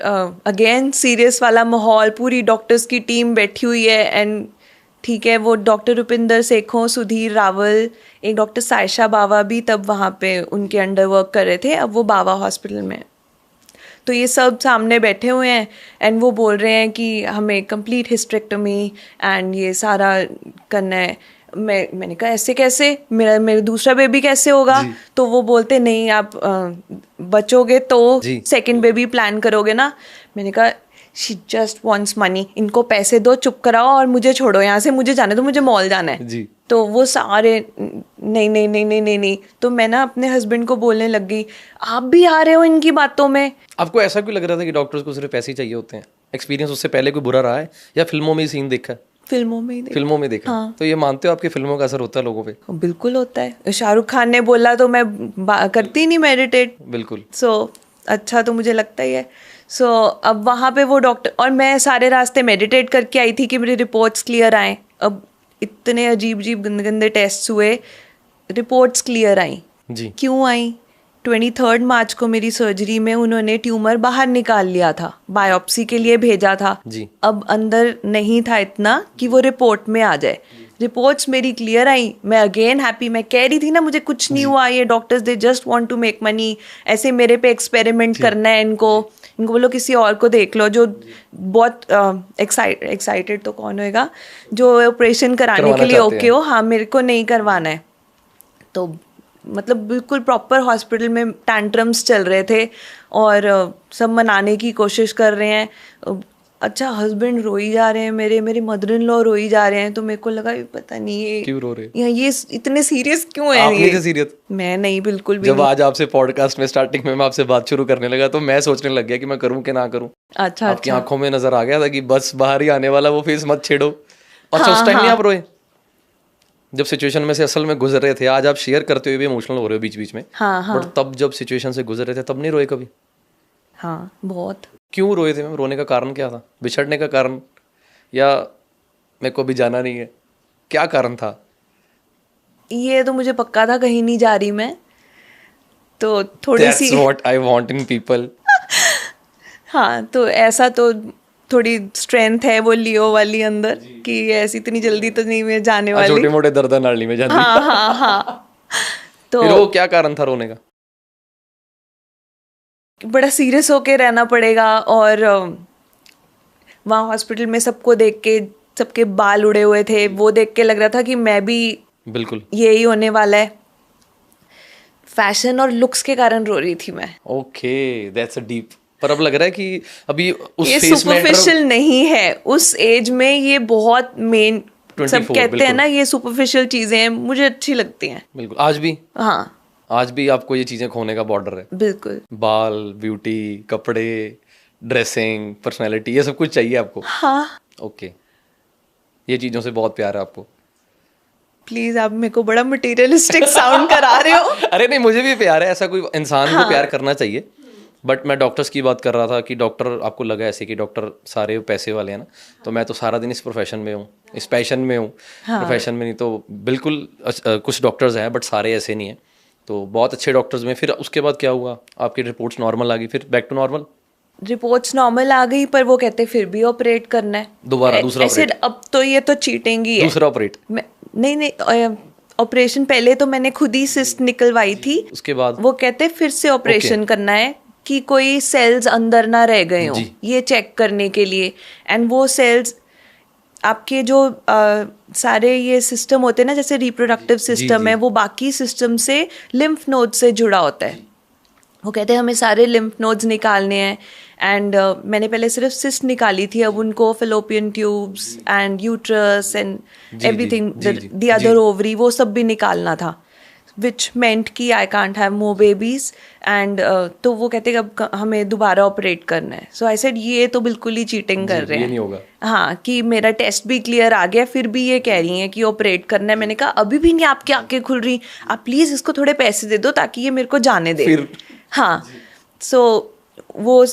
अगेन सीरियस वाला माहौल, पूरी डॉक्टर्स की टीम बैठी हुई है एंड ठीक है, वो डॉक्टर रुपिंदर सेखों, सुधीर रावल, एक डॉक्टर सायशा बावा भी तब वहाँ पे उनके अंडर वर्क कर रहे थे, अब वो बावा हॉस्पिटल में। तो ये सब सामने बैठे हुए हैं एंड वो बोल रहे हैं कि हमें कंप्लीट हिस्टेरेक्टमी एंड ये सारा करना है। मैंने कहा ऐसे कैसे, मेरा दूसरा बेबी कैसे होगा? तो वो बोलते नहीं, आप बचोगे तो सेकंड बेबी प्लान करोगे ना। मैंने कहा शी जस्ट वॉन्ट्स मनी, इनको पैसे दो, चुप कराओ और मुझे छोड़ो यहाँ से, मुझे जाने दो, मुझे मॉल जाना है जी। तो वो सारे नहीं नहीं नहीं नहीं नहीं नहीं। तो मैं ना अपने हस्बैंड को बोलने लग गई, आप भी आ रहे हो इनकी बातों में? आपको ऐसा क्यों लग रहा था कि डॉक्टर्स को सिर्फ पैसे ही चाहिए होते हैं? एक्सपीरियंस उससे पहले कोई बुरा रहा है या फिल्मों में ही सीन देखा है? फिल्मों में ही देखा। फिल्मों में देखा। हाँ। तो ये मानते हो आपकी फिल्मों का असर होता है लोगों पे? बिल्कुल होता है। शाहरुख खान ने बोला तो मैं करती नहीं मेडिटेट। बिल्कुल। सो अच्छा तो मुझे लगता ही है। सो अब वहाँ पे वो डॉक्टर, और मैं सारे रास्ते मेडिटेट करके आई थी कि मेरी रिपोर्ट्स क्लियर आए। अब इतने अजीब अजीब गंदे गंदे टेस्ट हुए, रिपोर्ट्स क्लियर आई। जी। क्यों आई? 23 मार्च को मेरी सर्जरी में उन्होंने ट्यूमर बाहर निकाल लिया था, बायोप्सी के लिए भेजा था। जी। अब अंदर नहीं था इतना कि वो रिपोर्ट में आ जाए। रिपोर्ट्स मेरी क्लियर आई, मैं अगेन हैप्पी। मैं कह रही थी ना मुझे कुछ नहीं हुआ, ये doctors they just want to make money, ऐसे मेरे पे एक्सपेरिमेंट करना है इनको बोलो किसी और को देख लो जो बहुत एक्साइटेड तो कौन होएगा जो ऑपरेशन कराने के लिए ओके हो। हाँ, मेरे को नहीं करवाना है। तो मतलब बिल्कुल प्रॉपर हॉस्पिटल में टैंट्रम्स चल रहे थे और सब मनाने की कोशिश कर रहे हैं। अच्छा, हस्बैंड रोई जा रहे हैं, मेरे मदर इन लॉ रोई जा रहे हैं। तो मेरे को लगा पता नहीं ये क्यों रो रहे हैं, ये इतने सीरियस क्यों है। आप नहीं थे सीरियस? मैं नहीं, बिल्कुल भी जब नहीं। आज आपसे पॉडकास्ट में स्टार्टिंग में मैं आपसे बात शुरू करने लगा तो मैं सोचने लग गया कि मैं करूं कि ना करूं। अच्छा, आपकी आंखों में नजर आ गया था कि बस बाहर ही आने वाला वो फेस मत छेड़ो। अच्छा, उस टाइम नहीं आप रोए जब सिचुएशन में से असल में गुजर रहे थे? आज आप शेयर करते हुए भी इमोशनल हो रहे हो बीच बीच में। हाँ। बट तब जब सिचुएशन से गुजर रहे थे तब नहीं रोए कभी? हाँ, बहुत। क्यों रोए थे मैम? रोने का कारण क्या था? बिछड़ने का कारण, या मेरे को भी जाना नहीं है, क्या कारण था? ये तो मुझे पक्का था कहीं नहीं जा रही मैं, तो थोड़ी सी That's what I want in people. हाँ, तो ऐसा तो थोड़ी स्ट्रेंथ है वो लियो वाली अंदर कि ऐसी इतनी जल्दी तो नहीं मैं जाने वाली। छोटे मोटे दर्द नाली में जाती। हाँ। तो फिर वो क्या कारण था रोने का? बड़ा सीरियस होके रहना पड़ेगा और वहाँ हॉस्पिटल में सबको देख के, सबके बाल उड़े हुए थे, वो देख के लग रहा था कि मैं भी बिल्कुल यही होने वाला है। फैशन और लुक्स के कारण रो रही थी मैं। Okay, that's a deep. पर अब लग रहा है कि अभी उस ये फेस में सुपरफिशियल नहीं है, उस एज में ये बहुत मेन। 24, सब कहते हैं ना ये सुपरफिशियल चीजें हैं, मुझे अच्छी लगती हैं। बिल्कुल। आज भी? हाँ, आज भी आपको ये चीजें खोने का बॉर्डर है? बिल्कुल। बाल, ब्यूटी, कपड़े, ड्रेसिंग, पर्सनैलिटी, ये सब कुछ चाहिए आपको? हाँ। ओके, ये चीजों से बहुत प्यार है आपको? प्लीज, आप मेरे को बड़ा मटेरियलिस्टिक साउंड करा रहे हो। अरे नहीं, मुझे भी प्यार है, ऐसा कोई इंसान को प्यार करना चाहिए। बट मैं डॉक्टर्स की बात कर रहा था कि डॉक्टर, आपको लगा ऐसे कि डॉक्टर सारे पैसे वाले हैं ना, तो मैं तो सारा दिन इस प्रोफेशन में हूँ, इस पैशन में हूँ। प्रोफेशन में नहीं तो बिल्कुल कुछ डॉक्टर्स हैं बट सारे ऐसे नहीं हैं। तो बहुत अच्छे डॉक्टर्स में फिर उसके बाद क्या हुआ? आपकी रिपोर्ट्स नॉर्मल आ गई, फिर back to normal? Reports normal आ गई, पर वो कहते फिर भी ऑपरेट करना है दोबारा, दूसरा ऐसे। अब तो ये तो चीटिंग ही है। दूसरा ऑपरेट? नहीं, ऑपरेशन पहले तो मैंने खुद ही सिस्ट निकलवाई थी। उसके बाद वो कहते फिर से ऑपरेशन करना है कि कोई सेल्स अंदर ना रह गए हों, ये चेक करने के लिए। एंड वो सेल्स आपके जो सारे ये सिस्टम होते हैं ना, जैसे रिप्रोडक्टिव सिस्टम है, वो बाकी सिस्टम से लिम्फ नोड से जुड़ा होता है। वो कहते हैं हमें सारे लिम्फ नोड्स निकालने हैं। एंड मैंने पहले सिर्फ सिस्ट निकाली थी, अब उनको fallopian tubes and uterus and everything, the other ovary, वो सब भी निकालना था। विच मेंट कि I can't have more babies. And तो वो कहते हैं अब हमें दोबारा ऑपरेट करना है। सो आई सेड ये तो बिल्कुल ही चीटिंग कर रहे हैं। ये नहीं होगा। हाँ, कि मेरा टेस्ट भी क्लियर आ गया, फिर भी ये कह रही हैं कि ऑपरेट करना है। मैंने कहा अभी भी नहीं आपकी आंखें खुल रही, आप प्लीज़ इसको थोड़े पैसे दे दो ताकि ये मेरे को जाने दे। हाँ, सो वो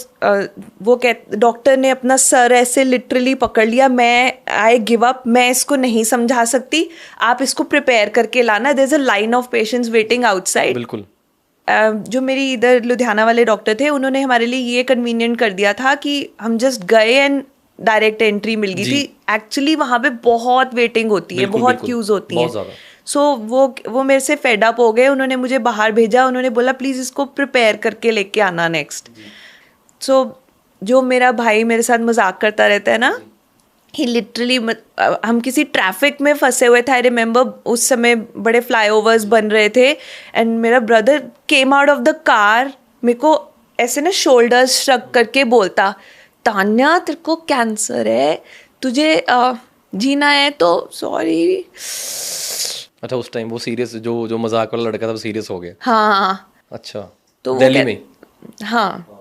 डॉक्टर ने अपना सर ऐसे लिटरली पकड़ लिया। मैं आई गिव अप, मैं इसको नहीं समझा सकती, आप इसको प्रिपेयर करके लाना, there is a line of patients waiting outside. बिल्कुल। जो मेरी इधर लुधियाना वाले डॉक्टर थे, उन्होंने हमारे लिए ये कन्वीनियंट कर दिया था कि हम जस्ट गए एंड डायरेक्ट एंट्री मिल गई थी। एक्चुअली वहाँ पे बहुत वेटिंग होती है, बहुत क्यूज होती है। सो वो मेरे से फेड अप हो गए, उन्होंने मुझे बाहर भेजा। उन्होंने बोला प्लीज़ इसको प्रिपेयर करके लेके आना नेक्स्ट। सो जो मेरा भाई मेरे साथ मजाक करता रहता है ना, ही लिटरली, हम किसी ट्रैफिक में फंसे हुए थे। आई रिमेंबर उस समय बड़े फ्लाईओवर्स बन रहे थे एंड मेरा brother came out of the car, मेरे को ऐसे ना शोल्डर्स श्रग करके बोलता, तान्या तेरे को कैंसर है, तुझे जीना है तो सॉरी। अच्छा, उस टाइम वो सीरियस, जो मजाक वाला लड़का था वो सीरियस हो गया? हाँ। अच्छा, तो दिल्ली में? हाँ।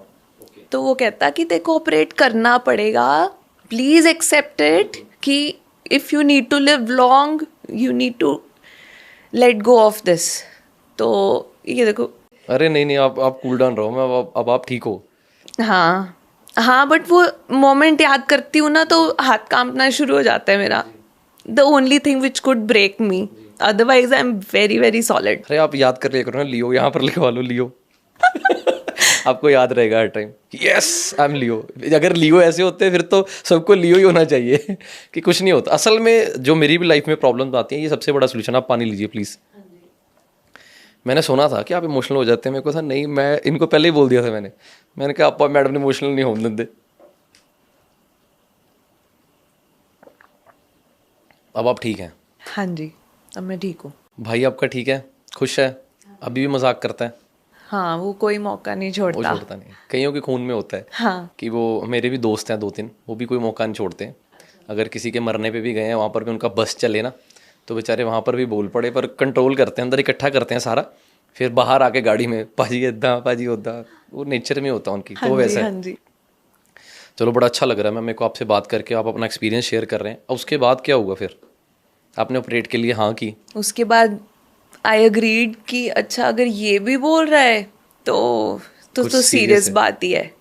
तो वो कहता कि देखो ऑपरेट करना पड़ेगा, प्लीज एक्सेप्ट इट, कि if you need to live long you need to let go of this. तो ये देखो. अरे नहीं नहीं, आप कूल डाउन रहो, मैं अब आप ठीक हो. हाँ हाँ, बट वो मोमेंट याद करती हूँ ना तो हाथ कांपना शुरू हो जाता है मेरा. The only thing which could break me, otherwise I am very very solid. अरे आप याद कर लिया करो ना, लियो यहाँ पर लिखवा लो, लियो. आपको याद रहेगा हर time. Yes I am Leo. अगर लियो ऐसे होते फिर तो सबको लियो ही होना चाहिए. कि कुछ नहीं होता. असल में जो मेरी भी लाइफ में प्रॉब्लम आती है, ये सबसे बड़ा सोल्यूशन. आप पानी लीजिए प्लीज़. मैंने सुना था कि आप इमोशनल हो जाते हैं. मेरे को था नहीं, मैं इनको पहले ही बोल दिया था. मैंने कहा आप मैडम ने इमोशनल नहीं होने देते. अब आप ठीक हैं? हाँ जी, अब मैं ठीक हूँ. भाई आपका ठीक है, खुश है, अभी भी मजाक करता है? हाँ, वो कोई मौका नहीं वो छोड़ता. छोड़ता नहीं. कईयों के खून में होता है. हाँ. कि वो, मेरे भी दोस्त हैं 2-3, वो भी कोई मौका नहीं छोड़ते. अगर किसी के मरने पे भी गए हैं, वहाँ पर भी उनका बस चले ना, तो बेचारे वहाँ पर भी बोल पड़े, पर कंट्रोल करते हैं, अंदर इकट्ठा करते हैं सारा, फिर बाहर आके गाड़ी में पाजी इदा पाजी उदा. वो नेचर में होता है उनकी. तो वैसा है. हाँ जी. चलो, बड़ा अच्छा लग रहा है मैं, मेरे को आपसे बात करके. आप अपना एक्सपीरियंस शेयर कर रहे हैं. अब उसके बाद क्या हुआ फिर? आपने ऑपरेट के लिए हाँ की? उसके बाद आई अग्रीड कि अच्छा अगर ये भी बोल रहा है तो सीरियस बात ही है.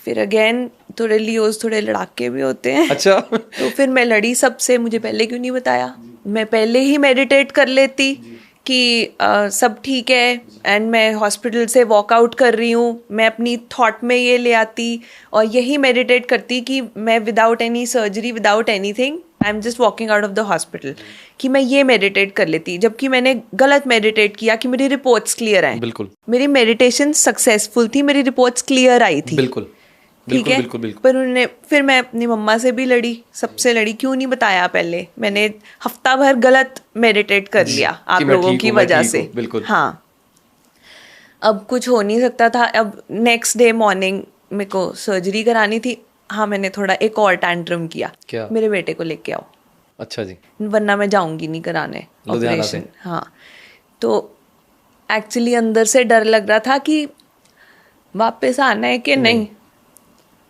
फिर अगेन थोड़े लियोज थोड़े लड़ाके भी होते हैं. अच्छा. तो फिर मैं लड़ी सबसे. मुझे पहले क्यों नहीं बताया? मैं पहले ही मेडिटेट कर लेती कि सब ठीक है, एंड मैं हॉस्पिटल से वॉकआउट कर रही हूँ. मैं अपनी थॉट में ये ले आती और यही मेडिटेट करती कि मैं without any surgery, without anything, I am just walking out of the hospital, कि मैं ये मेडिटेट कर लेती. जबकि मैंने गलत मेडिटेट किया कि मेरी रिपोर्ट्स क्लियर आए. बिल्कुल. मेरी मेडिटेशन सक्सेसफुल थी, मेरी रिपोर्ट्स क्लियर आई थी. बिल्कुल. ठीक है. पर उन्होंने, फिर मैं अपनी मम्मा से भी लड़ी, सबसे लड़ी, क्यों नहीं बताया पहले? मैंने हफ्ता भर गलत मेडिटेट कर लिया आप लोगों की वजह से. बिल्कुल. हाँ. अब कुछ हो नहीं सकता था. अब नेक्स्ट डे मॉर्निंग मेरे को सर्जरी करानी थी. हाँ, मैंने थोड़ा एक और टैंट्रम किया. क्या? मेरे बेटे को लेके आओ. अच्छा जी. वरना मैं जाऊंगी नहीं कराने लुधियाना ऑपरेशन. से? हाँ. तो एक्चुअली अंदर से डर लग रहा था कि वापस आना है कि नहीं.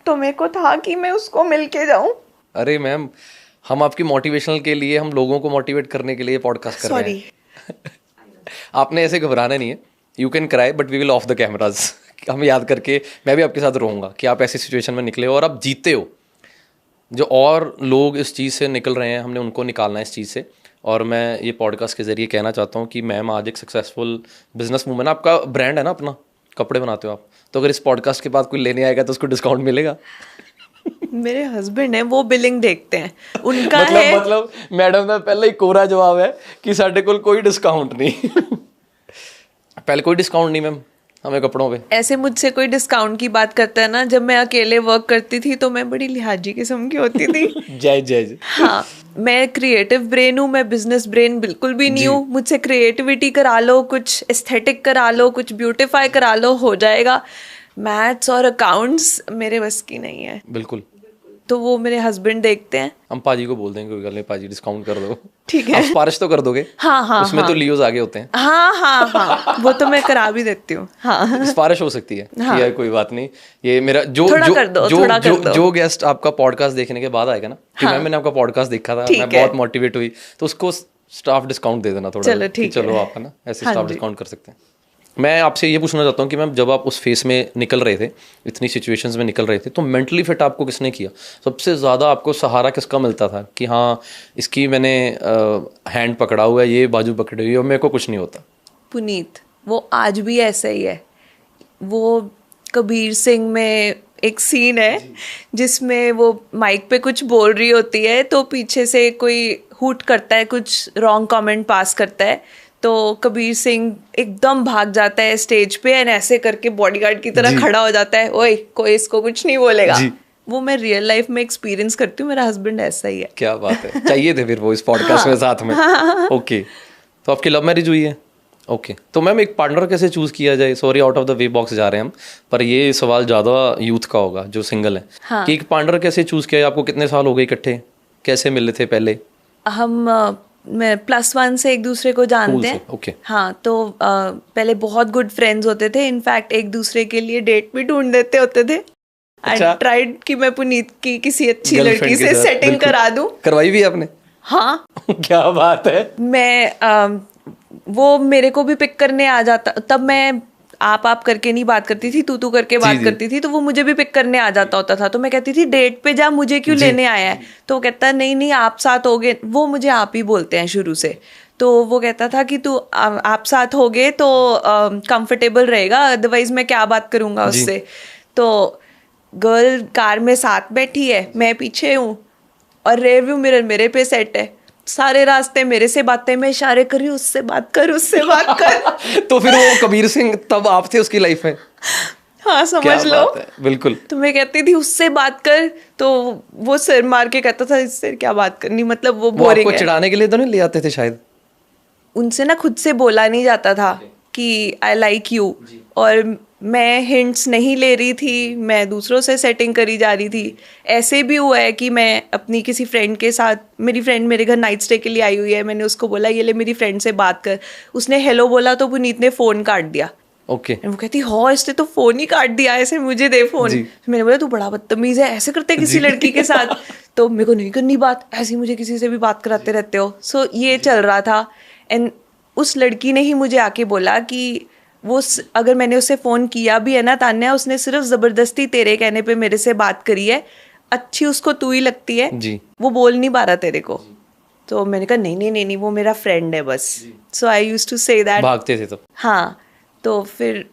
तो मेरे को था कि मैं उसको मिल के जाऊं. अरे मैम, हम आपकी मोटिवेशनल के लिए, हम लोगों को मोटिवेट करने के लिए पॉडकास्ट कर रहे हैं. आपने ऐसे घबराना नहीं है. You can cry but we will off the cameras. हम याद करके मैं भी आपके साथ रहूँगा कि आप ऐसी सिचुएशन में निकले हो और आप जीते हो. जो और लोग इस चीज़ से निकल रहे हैं, हमने उनको निकालना है इस चीज़ से. और मैं ये पॉडकास्ट के ज़रिए कहना चाहता हूँ कि मैम आज एक सक्सेसफुल बिजनेस वूमन. आपका ब्रांड है ना, अपना कपड़े बनाते हो आप, तो अगर इस पॉडकास्ट के बाद कोई लेने आएगा तो उसको डिस्काउंट मिलेगा? मेरे हस्बैंड हैं, वो बिलिंग देखते हैं, उनका मतलब मैडम का पहले ही कोरा जवाब है कि साढ़े को कोई डिस्काउंट नहीं. पहले कोई डिस्काउंट नहीं मैम हमें कपड़ों पे. ऐसे मुझसे कोई डिस्काउंट की बात करता है ना, जब मैं अकेले वर्क करती थी तो मैं बड़ी लिहाजी किस्म की होती थी. जय जय. हाँ, मैं क्रिएटिव ब्रेन हूँ, मैं बिजनेस ब्रेन बिल्कुल भी नहीं हूँ. मुझसे क्रिएटिविटी करा लो, कुछ एस्थेटिक करा लो, कुछ ब्यूटिफाई करा लो, हो जाएगा. मैथ्स और अकाउंट्स मेरे बस की नहीं है. बिल्कुल. तो वो मेरे हस्बैंड देखते हैं. हम पाजी को बोल देंगे, कोई गल नहीं पाजी डिस्काउंट कर दो. ठीक है. आप सिफारिश तो कर दोगे? हाँ. उसमें तो लियोज आगे होते हैं. हाँ, वो तो मैं करा भी देती हूँ. हाँ, सिफारिश हो सकती है. हाँ. ये कोई बात नहीं. ये मेरा जो गेस्ट आपका पॉडकास्ट देखने के बाद आएगा ना, कि मैंने आपका पॉडकास्ट देखा था, मैं बहुत मोटिवेट हुई, तो उसको स्टाफ डिस्काउंट दे देना थोड़ा. चलो ठीक है. चलो आप है ना ऐसे स्टाफ डिस्काउंट कर सकते हैं. मैं आपसे ये पूछना चाहता हूँ कि मैम, जब आप उस फेस में निकल रहे थे, इतनी सिचुएशंस में निकल रहे थे, तो मेंटली फिट आपको किसने किया? सबसे ज़्यादा आपको सहारा किसका मिलता था कि हाँ इसकी मैंने हैंड पकड़ा हुआ है, ये बाजू पकड़ी हुई है और मेरे को कुछ नहीं होता? पुनीत, वो आज भी ऐसा ही है. वो कबीर सिंह में एक सीन है जिसमें वो माइक पे कुछ बोल रही होती है, तो पीछे से कोई हूट करता है, कुछ रॉन्ग कमेंट पास करता है, तो कबीर सिंह एकदम भाग जाता है स्टेज पे और ऐसे करके बॉडीगार्ड की तरह खड़ा हो जाता है, ओए कोई इसको कुछ नहीं बोलेगा. वो मैं रियल लाइफ में एक्सपीरियंस करती हूँ. मेरा हस्बैंड ऐसा ही है. क्या बात है. चाहिए थे फिर वो इस पॉडकास्ट में साथ में. ओके. तो आपकी लव मैरिज हुई है? ओके. तो मैम, एक पार्टनर कैसे चूज किया जाए? Sorry, out of the way box जा रहे हैं हम, पर ये सवाल ज़्यादा यूथ का होगा जो सिंगल है. कि एक पार्टनर कैसे चूज किया? आपको कितने साल हो गए इकट्ठे? कैसे मिले थे पहले? हम मैं +1 से एक दूसरे को जानते हैं. ओके. हाँ, तो पहले बहुत गुड फ्रेंड्स होते थे. इनफैक्ट एक दूसरे के लिए डेट भी ढूंढ देते होते थे. आई ट्राइड कि मैं पुनीत की किसी अच्छी लड़की से सेटिंग करा दूं. करवाई भी आपने? हाँ। क्या बात है। मैं वो मेरे को भी पिक करने आ जाता, तब मैं आप करके नहीं बात करती थी, तू करके बात करती थी, तो वो मुझे भी पिक करने आ जाता होता था। तो मैं कहती थी डेट पे जा, मुझे क्यों लेने आया है? तो वो कहता नहीं नहीं आप साथ होगे, वो मुझे आप ही बोलते हैं शुरू से, तो वो कहता था कि तू आप साथ होगे तो कंफर्टेबल रहेगा, अदरवाइज मैं क्या बात करूंगा उससे। तो गर्ल कार में साथ बैठी है, मैं पीछे हूँ और रेयर व्यू मिरर मेरे पे सेट है, सारे रास्ते मेरे से बातें, मैं इशारे कर रही हूँ उससे बात कर, उससे बात कर। तो फिर वो कबीर सिंह तब आप थे उसकी लाइफ में? हाँ समझ लो, बिल्कुल। तो मैं कहती थी उससे बात कर, तो वो सिर मार के कहता था इससे क्या बात करनी, मतलब वो बोरिंग है। आपको चिढ़ाने के लिए तो नहीं ले आते थे शायद? उनसे ना खुद से बोला नहीं जाता था कि आई लाइक यू, और मैं हिंट्स नहीं ले रही थी, मैं दूसरों से सेटिंग करी जा रही थी। ऐसे भी हुआ है कि मैं अपनी किसी फ्रेंड के साथ, मेरी फ्रेंड मेरे घर नाइट स्टे के लिए आई हुई है, मैंने उसको बोला ये ले मेरी फ्रेंड से बात कर, उसने हेलो बोला तो पुनीत ने फ़ोन काट दिया। ओके। वो कहती हाँ इसने तो फ़ोन ही काट दिया, ऐसे मुझे दे फ़ोन। मैंने बोला तू बड़ा बदतमीज़ है, ऐसे करते किसी लड़की के साथ? तो मेरे को नहीं करनी बात, ऐसी मुझे किसी से भी बात कराते रहते हो। सो ये चल रहा था, एंड उस लड़की ने ही मुझे आके बोला कि वो अगर मैंने उसे फ़ोन किया भी है ना तान्या, उसने सिर्फ ज़बरदस्ती तेरे कहने पे मेरे से बात करी है, अच्छी उसको तू ही लगती है जी, वो बोल नहीं पा रहा तेरे को। तो मैंने कहा नहीं नहीं नहीं नहीं वो मेरा फ्रेंड है बस। So I used to say that. भागते थे तो? हाँ। तो फिर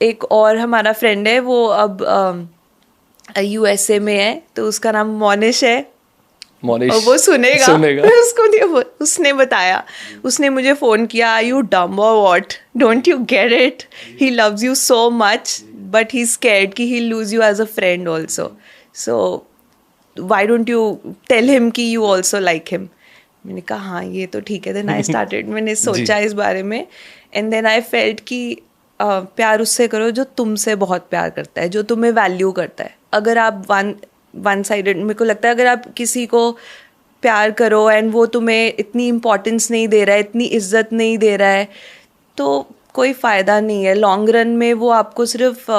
एक और हमारा फ्रेंड है, वो अब USA में है, तो उसका नाम मोनिश है, और वो सुनेगा। उसको नहीं, उसने बताया, उसने मुझे फोन किया, आर यू डम और what, don't you get it, he loves you so much but he is scared कि he lose you as a friend also, so why don't you tell him कि you also like him. मैंने कहा हाँ ये तो ठीक है। Then I started, मैंने सोचा इस बारे में, एंड देन आई फेल्ट कि प्यार उससे करो जो तुमसे बहुत प्यार करता है, जो तुम्हें वैल्यू करता है। अगर आप वन साइडेड, मेरे को लगता है अगर आप किसी को प्यार करो एंड वो तुम्हें इतनी इम्पोर्टेंस नहीं दे रहा है, इतनी इज्जत नहीं दे रहा है, तो कोई फ़ायदा नहीं है। लॉन्ग रन में वो आपको सिर्फ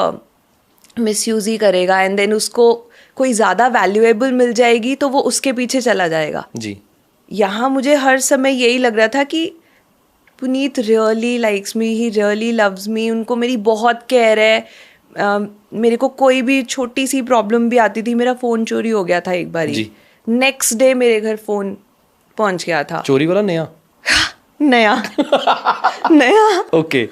मिसयूज़ ही करेगा, एंड देन उसको कोई ज़्यादा वैल्यूएबल मिल जाएगी तो वो उसके पीछे चला जाएगा। जी। यहाँ मुझे हर समय यही लग रहा था कि Puneet really likes me, he really loves me, उनको मेरी बहुत केयर है। मेरे को कोई भी छोटी सी प्रॉब्लम भी आती थी, मेरा फ़ोन चोरी हो गया था एक बार ही, नेक्स्ट डे मेरे घर फ़ोन पहुंच गया था। चोरी वाला? नया? नया। नया। ओके।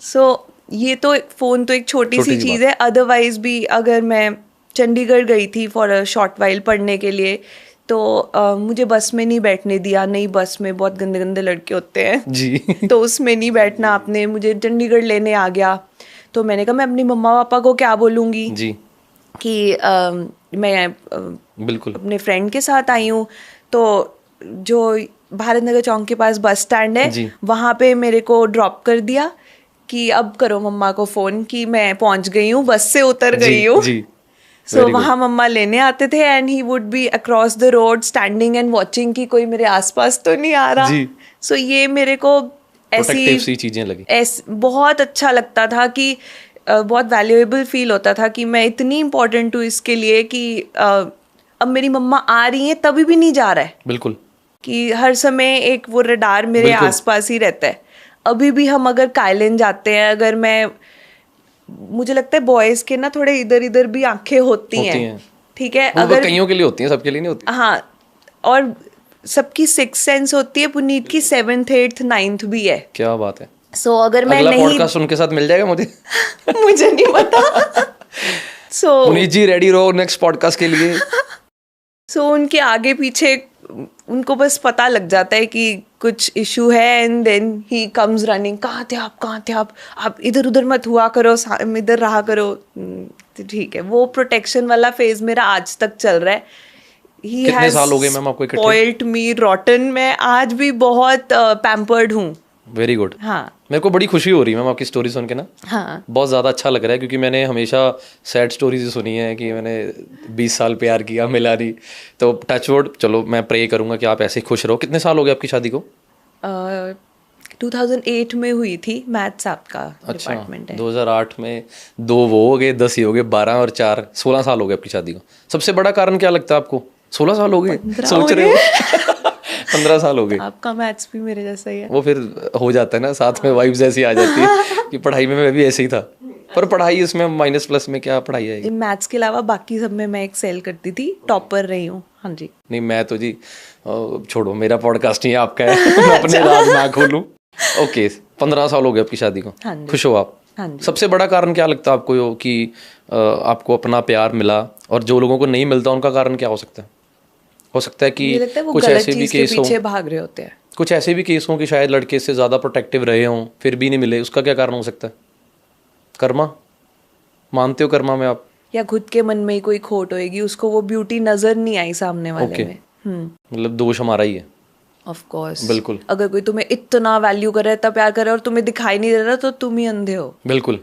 सो ये तो फ़ोन तो एक छोटी सी चीज़ है। अदरवाइज भी अगर मैं चंडीगढ़ गई थी फॉर अ शॉर्ट वाइल पढ़ने के लिए, तो मुझे बस में नहीं बैठने दिया। नई बस में बहुत गंदे गंदे लड़के होते हैं जी। तो उसमें नहीं बैठना आपने, मुझे चंडीगढ़ लेने आ गया। तो मैंने कहा मैं अपनी मम्मा पापा को क्या बोलूँगी जी कि मैं बिल्कुल अपने फ्रेंड के साथ आई हूँ। तो जो भारत नगर चौक के पास बस स्टैंड है, वहाँ पे मेरे को ड्रॉप कर दिया कि अब करो मम्मा को फ़ोन कि मैं पहुँच गई हूँ, बस से उतर गई हूँ। सो वहाँ मम्मा लेने आते थे and he would be across the road standing and watching कि कोई मेरे आसपास तो नहीं आ रहा। सो ये मेरे को ऐसी चीजें लगी, बहुत अच्छा लगता था कि बहुत वैल्यूएबल फील होता था कि मैं इतनी इम्पोर्टेंट हूँ इसके लिए कि अब मेरी मम्मा आ रही हैं तभी भी नहीं जा रहा है। बिल्कुल। कि हर समय एक वो रडार मेरे आसपास ही रहता है। अभी भी हम अगर काइलन जाते हैं, अगर मैं, मुझे लगता है बॉयज के ना थोड़े इधर इधर भी आंखें होती हैं। ठीक है, अगर कईयों के लिए होती हैं, सबके लिए नहीं होती। हाँ, और सबकी सिक्स सेंस होती है, पुनीत की 7th 8th 9th भी है। क्या बात है। सो अगर मैं नहीं, पॉडकास्ट उनके साथ मिल जाएगा मुझे? मुझे नहीं पता। सो पुनीत जी रेडी रहो नेक्स्ट पॉडकास्ट के लिए। सो उनके आगे पीछे उनको बस पता लग जाता है कि कुछ इशू है, and then he comes running, कहाँ थे आप इधर उधर मत हुआ करो, इधर रहा करो। तो ठीक है, वो प्रोटेक्शन वाला फेज मेरा आज तक चल रहा है। कितने साल हो गए मैम आपको इकट्ठे? स्पॉइल्ड मी रॉटन, मैं आज भी बहुत पैम्पर्ड हूँ। Very good. हाँ, मेरे को बड़ी खुशी हो रही है मैम आपकी स्टोरी सुन के ना। हाँ, बहुत ज़्यादा अच्छा लग रहा है, क्योंकि मैंने हमेशा सैड स्टोरीज सुनी है कि मैंने 20 साल प्यार किया, मिला नहीं। तो टच वुड, चलो मैं प्रे करूँगा कि आप ऐसे खुश रहो। कितने साल हो गए आपकी शादी को? 2008 में हुई थी, मैथ्स आपका डिपार्टमेंट है। 2008 में 2 वो हो गए, 10 ही हो गए, 12 और 4 16 साल हो गए आपकी शादी को। सबसे बड़ा कारण क्या लगता है आपको? 16 साल हो गए, सोच रहे हो? 15 साल हो गए। आपका मैथ्स भी मेरे जैसा ही है। वो फिर हो जाता है ना, साथ में वाइब्स ऐसी आ जाती है कि पढ़ाई में मैं भी ऐसे ही था, पर पढ़ाई इसमें माइनस प्लस में क्या पढ़ाई है। मैथ्स के अलावा बाकी सब में मैं एक्सेल करती थी, टॉपर रही हूँ। हाँ जी। नहीं मैं तो जी छोड़ो, मेरा पॉडकास्ट नहीं है, आपका है। मैं अपने राज ना खोलूं। ओके, 15 साल हो गए आपकी शादी को। हाँ जी। खुश हो आप? हाँ जी। सबसे बड़ा कारण क्या लगता है आपको कि आपको अपना प्यार मिला, और जो लोगों को नहीं मिलता उनका कारण क्या हो सकता है? हो सकता है कि मुझे लगता है वो कुछ गलत ऐसे भी चीज के केस हों, पीछे भाग रहे होते हैं। कुछ ऐसे भी केस हों कि शायद लड़के से ज़्यादा प्रोटेक्टिव रहे हों फिर भी नहीं मिले, उसका क्या कारण हो सकता है? कर्मा, मानते हो कर्मा में आप? या खुद के मन में ही कोई खोट होएगी, उसको वो ब्यूटी नजर नहीं आई सामने वाले Okay. में। मतलब दोष हमारा ही है। Of course. बिल्कुल। अगर कोई तुम्हें इतना वैल्यू करे, इतना प्यार करे और तुम्हें दिखाई नहीं दे रहा, तो तुम ही अंधे हो। बिल्कुल,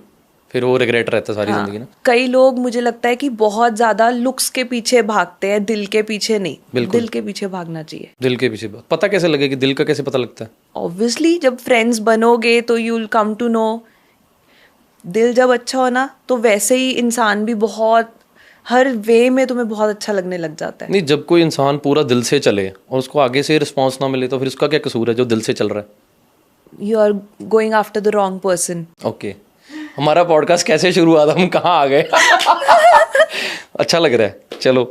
फिर वो रिग्रेट रहता है सारी हाँ। जिंदगी ना। कई लोग मुझे लगता है कि बहुत ज्यादा लुक्स के पीछे भागते हैं, दिल के पीछे नहीं। बिल्कुल। दिल के पीछे भागना चाहिए। दिल के पीछे पता कैसे लगे कि दिल का कैसे पता लगता है? ऑब्वियसली जब फ्रेंड्स बनोगे तो you will come to know. दिल जब अच्छा हो ना, तो वैसे ही इंसान भी बहुत हर वे में तुम्हें बहुत अच्छा लगने लग जाता है। नहीं, जब कोई इंसान पूरा दिल से चले और उसको आगे से रिस्पांस ना मिले तो फिर उसका क्या कसूर है जो दिल से चल रहा है? You are going after the wrong person. Okay, हमारा पॉडकास्ट कैसे शुरू हुआ था, हम कहाँ आ गए? अच्छा लग रहा है। चलो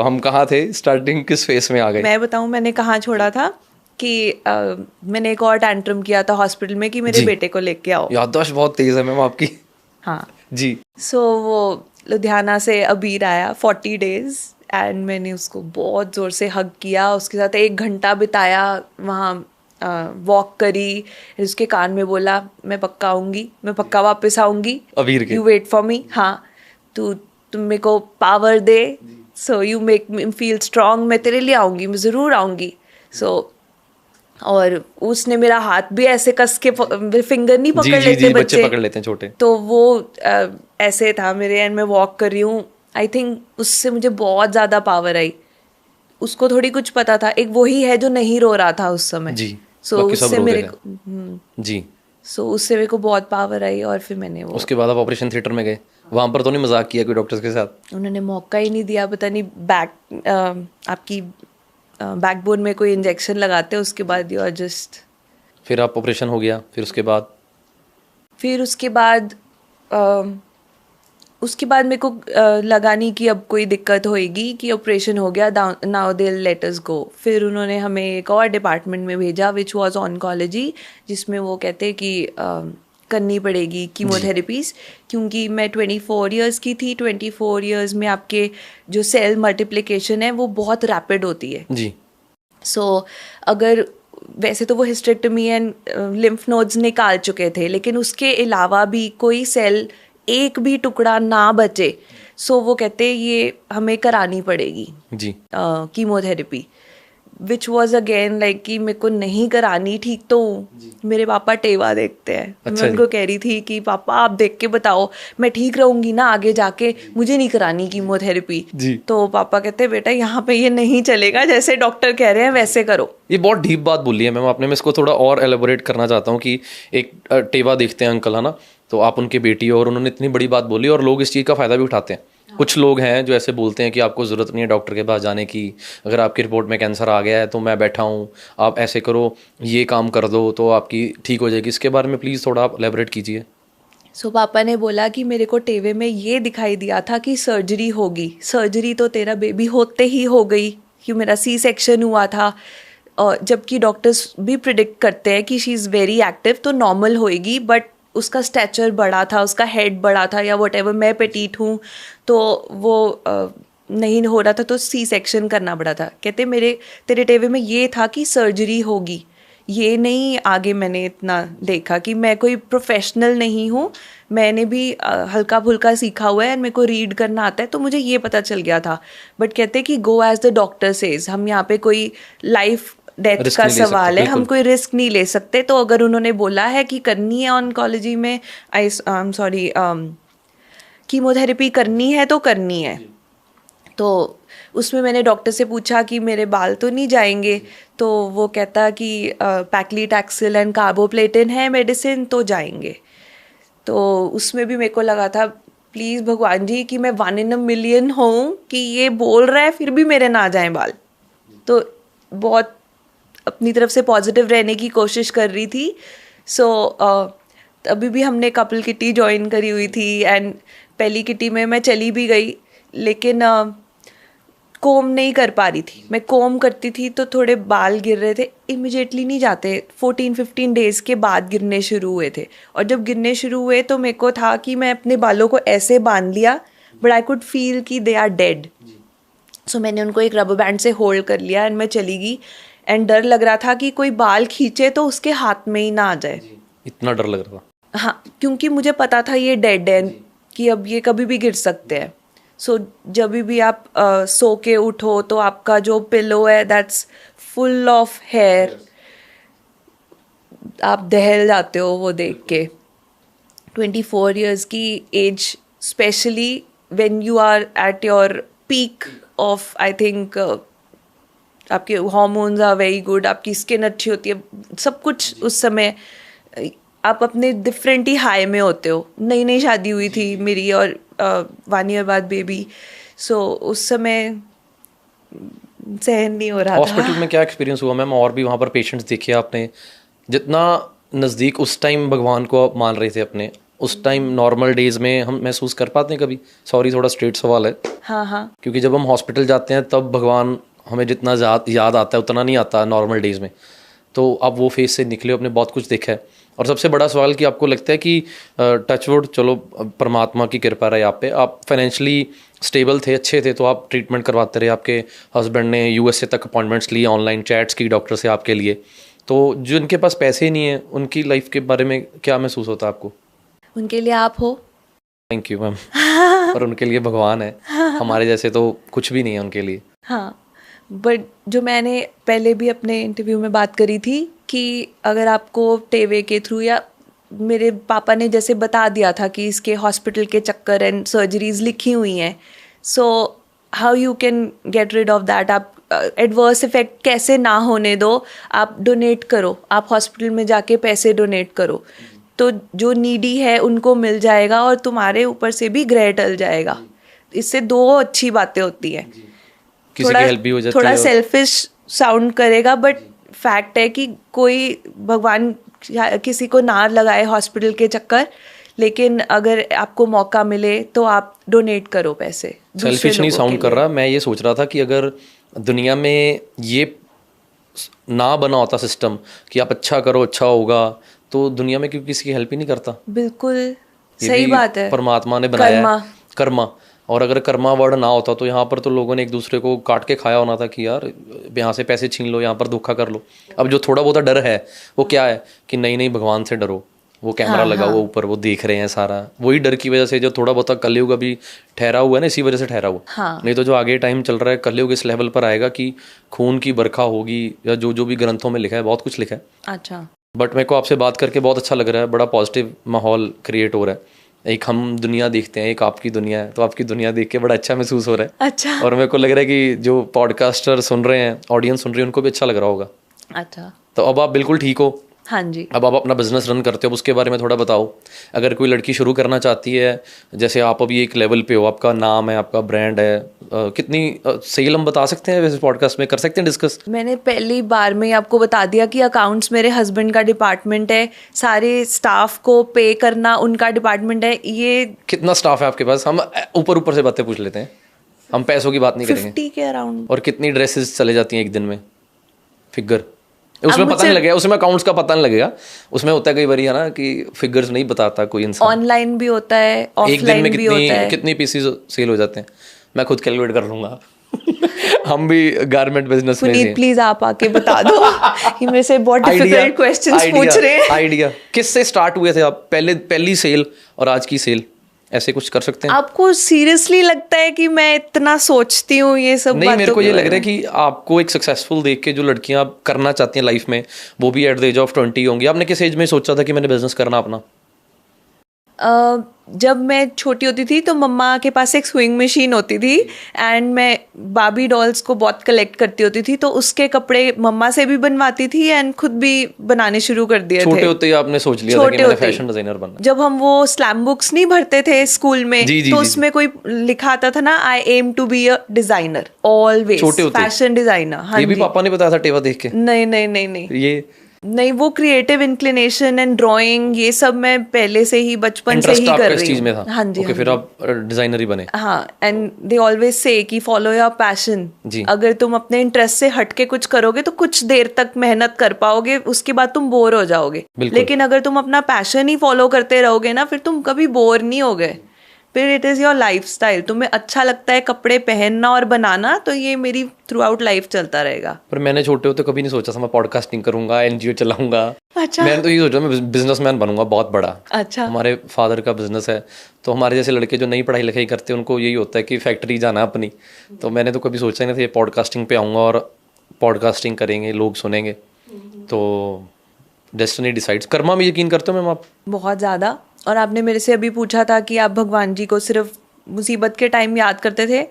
हम कहाँ थे, स्टार्टिंग किस फेस में आ गए? मैं बताऊं मैंने कहाँ छोड़ा था कि मैंने एक और टैंट्रम किया था हॉस्पिटल में कि मेरे जी। बेटे को लेके आओ। याददाश्त बहुत तेज है मैम आपकी। हाँ जी। सो वो लुधियाना से अबीर आया 40 डेज एंड मैंने उसको बहुत ज़ोर से हग किया, उसके साथ 1 घंटा बिताया वहाँ, वॉक करी, उसके कान में बोला मैं पक्का आऊँगी, मैं पक्का वापस आऊँगी, अबीर के? You wait for me. हाँ, तुम मेरे को पावर दे, so you make me feel strong, मैं तेरे लिए आऊँगी, मैं ज़रूर आऊँगी। सो और उसने मेरा हाथ भी ऐसे कस के फिंगर नहीं पकड़ जी, लेते बच्चे पकड़ लेते हैं छोटे, तो वो ऐसे था मेरे एंड मैं वॉक कर रही हूँ। आई थिंक उससे मुझे बहुत ज़्यादा पावर आई। उसको थोड़ी कुछ पता था, एक वही है जो नहीं रो रहा था उस समय। जी, सो बाकी सब उससे रो मेरे गए को जी। सो उससे मेरे को बहुत पावर आई और फिर मैंने वो, उसके बाद आप ऑपरेशन थिएटर में गए, वहां पर तो नहीं मजाक किया कोई डॉक्टर्स के साथ? उन्होंने मौका ही नहीं दिया। पता नहीं आपकी बैकबोन में कोई इंजेक्शन लगाते हैं, उसके बाद यू आर जस्ट। फिर आप ऑपरेशन हो गया, फिर उसके बाद मेरे को लगा नहीं कि अब कोई दिक्कत होएगी, कि ऑपरेशन हो गया, नाउ दे लेट अस गो। फिर उन्होंने हमें एक और डिपार्टमेंट में भेजा विच वाज ऑन्कोलॉजी, जिसमें वो कहते हैं कि करनी पड़ेगी कीमोथेरेपीज, क्योंकि मैं 24 इयर्स की थी। 24 इयर्स में आपके जो सेल मल्टीप्लिकेशन है वो बहुत रैपिड होती है जी। सो अगर वैसे तो वो हिस्टेक्टमी एंड लिम्फ नोड्स निकाल चुके थे, लेकिन उसके अलावा भी कोई सेल एक भी टुकड़ा ना बचे, सो वो कहते ये हमें करानी पड़ेगी जी chemotherapy, which was again like कि मेरे को नहीं करानी, ठीक तो मेरे पापा टेवा देखते हैं। अच्छा मैं उनको कह रही थी कि पापा आप देख के बताओ, मैं ठीक रहूंगी ना आगे जाके, मुझे नहीं करानी कीमोथेरेपी। तो पापा कहते बेटा यहाँ पे ये नहीं चलेगा, जैसे डॉक्टर कह रहे हैं वैसे करो। ये बहुत डीप बात बोली है मैम आपने, मैं इसको थोड़ा और एलेबोरेट करना चाहता हूँ कि एक टेवा देखते हैं अंकल, है ना, तो आप उनकी बेटी हो और उन्होंने इतनी बड़ी बात बोली और लोग इस चीज़ का फ़ायदा भी उठाते हैं। कुछ लोग हैं जो ऐसे बोलते हैं कि आपको ज़रूरत नहीं है डॉक्टर के पास जाने की, अगर आपकी रिपोर्ट में कैंसर आ गया है तो मैं बैठा हूँ, आप ऐसे करो, ये काम कर दो तो आपकी ठीक हो जाएगी। इसके बारे में प्लीज़ थोड़ा आप एलेबोरेट कीजिए। सो पापा ने बोला कि मेरे को टेवे में ये दिखाई दिया था कि सर्जरी होगी, सर्जरी तो तेरा बेबी होते ही हो गई, कि मेरा सी सेक्शन हुआ था, और जबकि डॉक्टर्स भी प्रिडिक्ट करते हैं कि शी इज़ वेरी एक्टिव तो नॉर्मल होएगी, बट उसका स्टैचर बड़ा था, उसका हेड बड़ा था या वट एवर, मैं पेटीट हूँ तो वो नहीं हो रहा था, तो सी सेक्शन करना पड़ा था। कहते तेरे टेवे में ये था कि सर्जरी होगी, ये नहीं आगे मैंने इतना देखा कि मैं कोई प्रोफेशनल नहीं हूँ, मैंने भी हल्का फुल्का सीखा हुआ है और मेरे को रीड करना आता है, तो मुझे ये पता चल गया था। बट कहते कि go as the doctor says, हम यहाँ पे कोई लाइफ डेथ का सवाल है, हम कोई रिस्क नहीं ले सकते। तो अगर उन्होंने बोला है कि करनी है ऑन्कोलॉजी में कीमोथेरेपी करनी है तो करनी है। तो उसमें मैंने डॉक्टर से पूछा कि मेरे बाल तो नहीं जाएंगे, तो वो कहता कि पैक्लीटैक्सिल एंड कार्बोप्लेटिन है मेडिसिन तो जाएंगे। तो उसमें भी मेरे को लगा था प्लीज़ भगवान जी कि मैं 1 in a million हूँ कि ये बोल रहा है फिर भी मेरे ना जाएं बाल। तो बहुत अपनी तरफ से पॉजिटिव रहने की कोशिश कर रही थी. सो अभी भी हमने कपल किटी ज्वाइन करी हुई थी एंड पहली किटी में मैं चली भी गई, लेकिन कोम नहीं कर पा रही थी. मैं कोम करती थी तो थोड़े बाल गिर रहे थे. इमिजिएटली नहीं जाते, 14-15 डेज़ के बाद गिरने शुरू हुए थे. और जब गिरने शुरू हुए तो मेरे को था कि मैं अपने बालों को ऐसे बांध लिया, बट आई कुड फील कि दे आर डेड. सो मैंने उनको एक रबर बैंड से होल्ड कर लिया एंड मैं चली गई. एंड डर लग रहा था कि कोई बाल खींचे तो उसके हाथ में ही ना आ जाए. इतना डर लग रहा था? हाँ, क्योंकि मुझे पता था ये डेड है, कि अब ये कभी भी गिर सकते हैं. सो जब भी आप सो के उठो तो आपका जो पिलो है दैट्स फुल ऑफ हेयर. आप दहल जाते हो वो देख के. 24 इयर्स की age, especially when you are at your peak of, I think आपके हार्मोन्स आर वेरी गुड, आपकी स्किन अच्छी होती है, सब कुछ उस समय आप अपने डिफरेंट ही हाई में होते हो. नई नई शादी हुई थी मेरी और 1 ईयर बाद बेबी. सो उस समय सहन नहीं हो रहा था. हॉस्पिटल में क्या एक्सपीरियंस हुआ मैम? और भी वहाँ पर पेशेंट्स देखे आपने? जितना नज़दीक उस टाइम भगवान को आप मान रहे थे अपने, उस टाइम नॉर्मल डेज में हम महसूस कर पाते हैं कभी? सॉरी, थोड़ा स्ट्रेट सवाल है. हाँ. क्योंकि जब हम हॉस्पिटल जाते हैं तब भगवान हमें जितना याद आता है उतना नहीं आता नॉर्मल डेज में. तो आप वो फेज से निकले, आपने बहुत कुछ देखा है. और सबसे बड़ा सवाल कि आपको लगता है कि टचवुड, चलो परमात्मा की कृपा रहे आप पे, आप फाइनेंशियली स्टेबल थे, अच्छे थे, तो आप ट्रीटमेंट करवाते रहे. आपके हस्बैंड ने यूएसए तक अपॉइंटमेंट्स लिए, ऑनलाइन चैट्स की डॉक्टर से आपके लिए. तो जिनके पास पैसे नहीं है उनकी लाइफ के बारे में क्या महसूस होता है आपको? उनके लिए आप हो. Thank you ma'am. और उनके लिए भगवान है. हमारे जैसे तो कुछ भी नहीं है उनके लिए. हाँ, बट जो मैंने पहले भी अपने इंटरव्यू में बात करी थी कि अगर आपको टेवे के थ्रू, या मेरे पापा ने जैसे बता दिया था कि इसके हॉस्पिटल के चक्कर एंड सर्जरीज लिखी हुई हैं, so how you can get rid of that. आप एडवर्स इफेक्ट कैसे ना होने दो, आप डोनेट करो, आप हॉस्पिटल में जाके पैसे डोनेट करो, तो जो नीडी है उनको मिल जाएगा और तुम्हारे ऊपर से भी ग्रह टल जाएगा. इससे 2 अच्छी बातें होती हैं. किसी की हेल्प भी हो जाती है. थोड़ा सेल्फिश साउंड करेगा, बट फैक्ट है कि कोई भगवान किसी को ना लगाए हॉस्पिटल के चक्कर, लेकिन अगर आपको मौका मिले तो आप डोनेट करो पैसे. सेल्फिश नहीं साउंड कर रहा. मैं ये सोच रहा था कि अगर दुनिया में ये ना बना होता सिस्टम कि आप अच्छा करो अच्छा होगा, तो दुनिया में क्यों किसी की हेल्प ही नहीं करता? बिल्कुल सही बात है. परमात्मा ने बनाया है कर्मा. और अगर कर्मा वर्ड ना होता तो यहाँ पर तो लोगों ने एक दूसरे को काट के खाया होना था कि यार यहाँ से पैसे छीन लो, यहाँ पर धोखा कर लो. अब जो थोड़ा बहुत डर है वो क्या है कि नहीं भगवान से डरो. वो कैमरा लगा हुआ ऊपर, वो देख रहे हैं सारा. वही डर की वजह से जो थोड़ा बहुत कलयुग अभी ठहरा हुआ है ना, इसी वजह से ठहरा हुआ. नहीं तो जो आगे टाइम चल रहा है, कलयुग इस लेवल पर आएगा कि खून की बरखा होगी, या जो जो भी ग्रंथों में लिखा है, बहुत कुछ लिखा है. अच्छा. बट मेरे को आपसे बात करके बहुत अच्छा लग रहा है. बड़ा पॉजिटिव माहौल क्रिएट हो रहा है. एक हम दुनिया देखते हैं, एक आपकी दुनिया है. तो आपकी दुनिया देख के बड़ा अच्छा महसूस हो रहा है. अच्छा. और मेरे को लग रहा है कि जो पॉडकास्टर सुन रहे हैं, ऑडियंस सुन रही है, उनको भी अच्छा लग रहा होगा. अच्छा. तो अब आप बिल्कुल ठीक हो? हाँ जी. अब आप अपना बिजनेस रन करते हो, उसके बारे में थोड़ा बताओ. अगर कोई लड़की शुरू करना चाहती है, जैसे आप अभी एक लेवल पे हो, आपका नाम है, आपका ब्रांड है, कितनी सेल हम बता सकते हैं वैसे पॉडकास्ट में? कर सकते हैं डिस्कस? मैंने पहली बार में ही आपको बता दिया कि अकाउंट्स मेरे हस्बैंड का डिपार्टमेंट है, सारे स्टाफ को पे करना उनका डिपार्टमेंट है. ये कितना स्टाफ है आपके पास? हम ऊपर ऊपर से बातें पूछ लेते हैं, हम पैसों की बात नहीं करेंगे. 50 के अराउंड. और कितनी ड्रेसेस चले जाती हैं एक दिन में? फिगर उसमें पता नहीं लगेगा, उसमें अकाउंट्स का पता नहीं लगेगा. उसमें होता है कई बार है ना कि फिगर्स नहीं बताता कोई इंसान. ऑनलाइन भी होता है, ऑफलाइन भी होता है. कितनी पीसेस सेल हो जाते हैं? मैं खुद कैलकुलेट कर लूंगा. हम भी गारमेंट बिजनेस में हैं. प्लीज आप आके बता दो. ये मेरे से बहुत डिफिकल्ट क्वेश्चंस पूछ रहे हैं. आइडिया किससे स्टार्ट हुए थे आप? पहली सेल और आज की सेल, ऐसे कुछ कर सकते हैं? आपको सीरियसली लगता है कि मैं इतना सोचती हूँ ये सब? नहीं, मेरे को ये लग रहा है कि आपको एक सक्सेसफुल देख के जो लड़कियां करना चाहती हैं लाइफ में, वो भी एट द एज ऑफ 20 होंगी. आपने किस एज में सोचा था कि मैंने बिजनेस करना अपना? जब मैं छोटी होती थी तो मम्मा के पास एक स्विंग मशीन होती थी एंड मैं बाबी डॉल्स को बहुत कलेक्ट करती होती थी, तो उसके कपड़े मम्मा से भी बनवाती थी एंड खुद भी बनाने शुरू कर दिए थे। छोटे होते ही आपने सोच लिया था कि मैंने फैशन डिजाइनर बनना? जब हम वो स्लैम बुक्स नहीं भरते थे स्कूल में, तो उसमें कोई लिखा आता था ना, I am to be a designer, always fashion designer. ये भी पापा ने बताया था टेवा देख के? नहीं नहीं नहीं नहीं, ये नहीं, वो क्रिएटिव इंक्लिनेशन एंड ड्राइंग ये सब मैं पहले से ही बचपन से ही कर रही हूँ। हाँ जी, ओके, फिर आप डिजाइनर ही बने? हाँ, एंड दे ऑलवेज से कि फॉलो योर पैशन। अगर तुम अपने इंटरेस्ट से हटके कुछ करोगे तो कुछ देर तक मेहनत कर पाओगे, उसके बाद तुम बोर हो जाओगे। लेकिन अगर तुम अपना पैशन ही फॉलो करते रहोगे ना, फिर तुम कभी बोर नहीं होगे। फिर it is your life style, तुम्हें अच्छा लगता है कपड़े पहनना और बनाना, तो ये मेरी थ्रू आउट लाइफ चलता रहेगा। पर मैंने छोटे होते कभी नहीं सोचा था मैं पॉडकास्टिंग करूंगा, एनजीओ चलाऊंगा। अच्छा। मैंने तो ये सोचा मैं बिजनेसमैन बनूंगा बहुत बड़ा। अच्छा। हमारे फादर का बिजनेस है, तो हमारे जैसे लड़के जो नई पढ़ाई लिखाई करते हैं उनको यही होता है कि फैक्ट्री जाना अपनी। तो मैंने तो कभी सोचा नहीं था ये पॉडकास्टिंग पे आऊँगा और पॉडकास्टिंग करेंगे, लोग सुनेंगे। तो डेस्टिनी डिसाइड्स। कर्मा में यकीन करते हो मैम आप? बहुत ज़्यादा। और आपने मेरे से अभी पूछा था कि आप भगवान जी को सिर्फ मुसीबत के टाइम याद करते थे,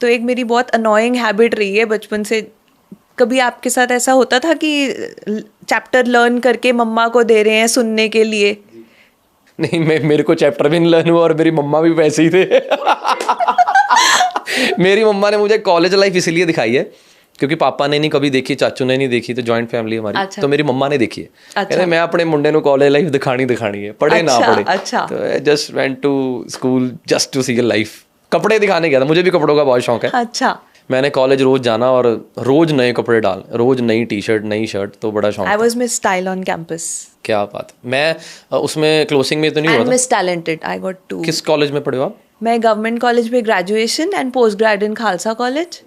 तो एक मेरी बहुत अनोइंग हैबिट रही है बचपन से। कभी आपके साथ ऐसा होता था कि चैप्टर लर्न करके मम्मा को दे रहे हैं सुनने के लिए? नहीं, मेरे को चैप्टर भी नहीं लर्न हुआ और मेरी मम्मा भी वैसे ही थे। मेरी मम्मा ने मुझे कॉलेज लाइफ इसलिए दिखाई है क्योंकि पापा ने नहीं कभी देखी, चाचू ने नहीं देखी, तो जॉइंट फैमिली हमारी। अच्छा। तो मेरी मम्मा ने देखी है। कहते मैं अपने मुंडे को कॉलेज लाइफ दिखानी है, पढ़े ना पढ़े। अच्छा। तो just went to school just to see life. कपड़े दिखाने गया था, मुझे भी कपड़ों का बहुत शौक है। अच्छा। मैंने कॉलेज रोज जाना और रोज नए कपड़े डाल, रोज नई टी शर्ट नई शर्ट, तो बड़ा शौक। I was miss style on campus. क्या बात। मैं उसमें क्लोसिंग में तो नहीं हुआ था? Miss talented, I got 2। किस कॉलेज में पढ़े हो आप? मैं गवर्नमेंट कॉलेज में graduation and post grad in Khalsa college.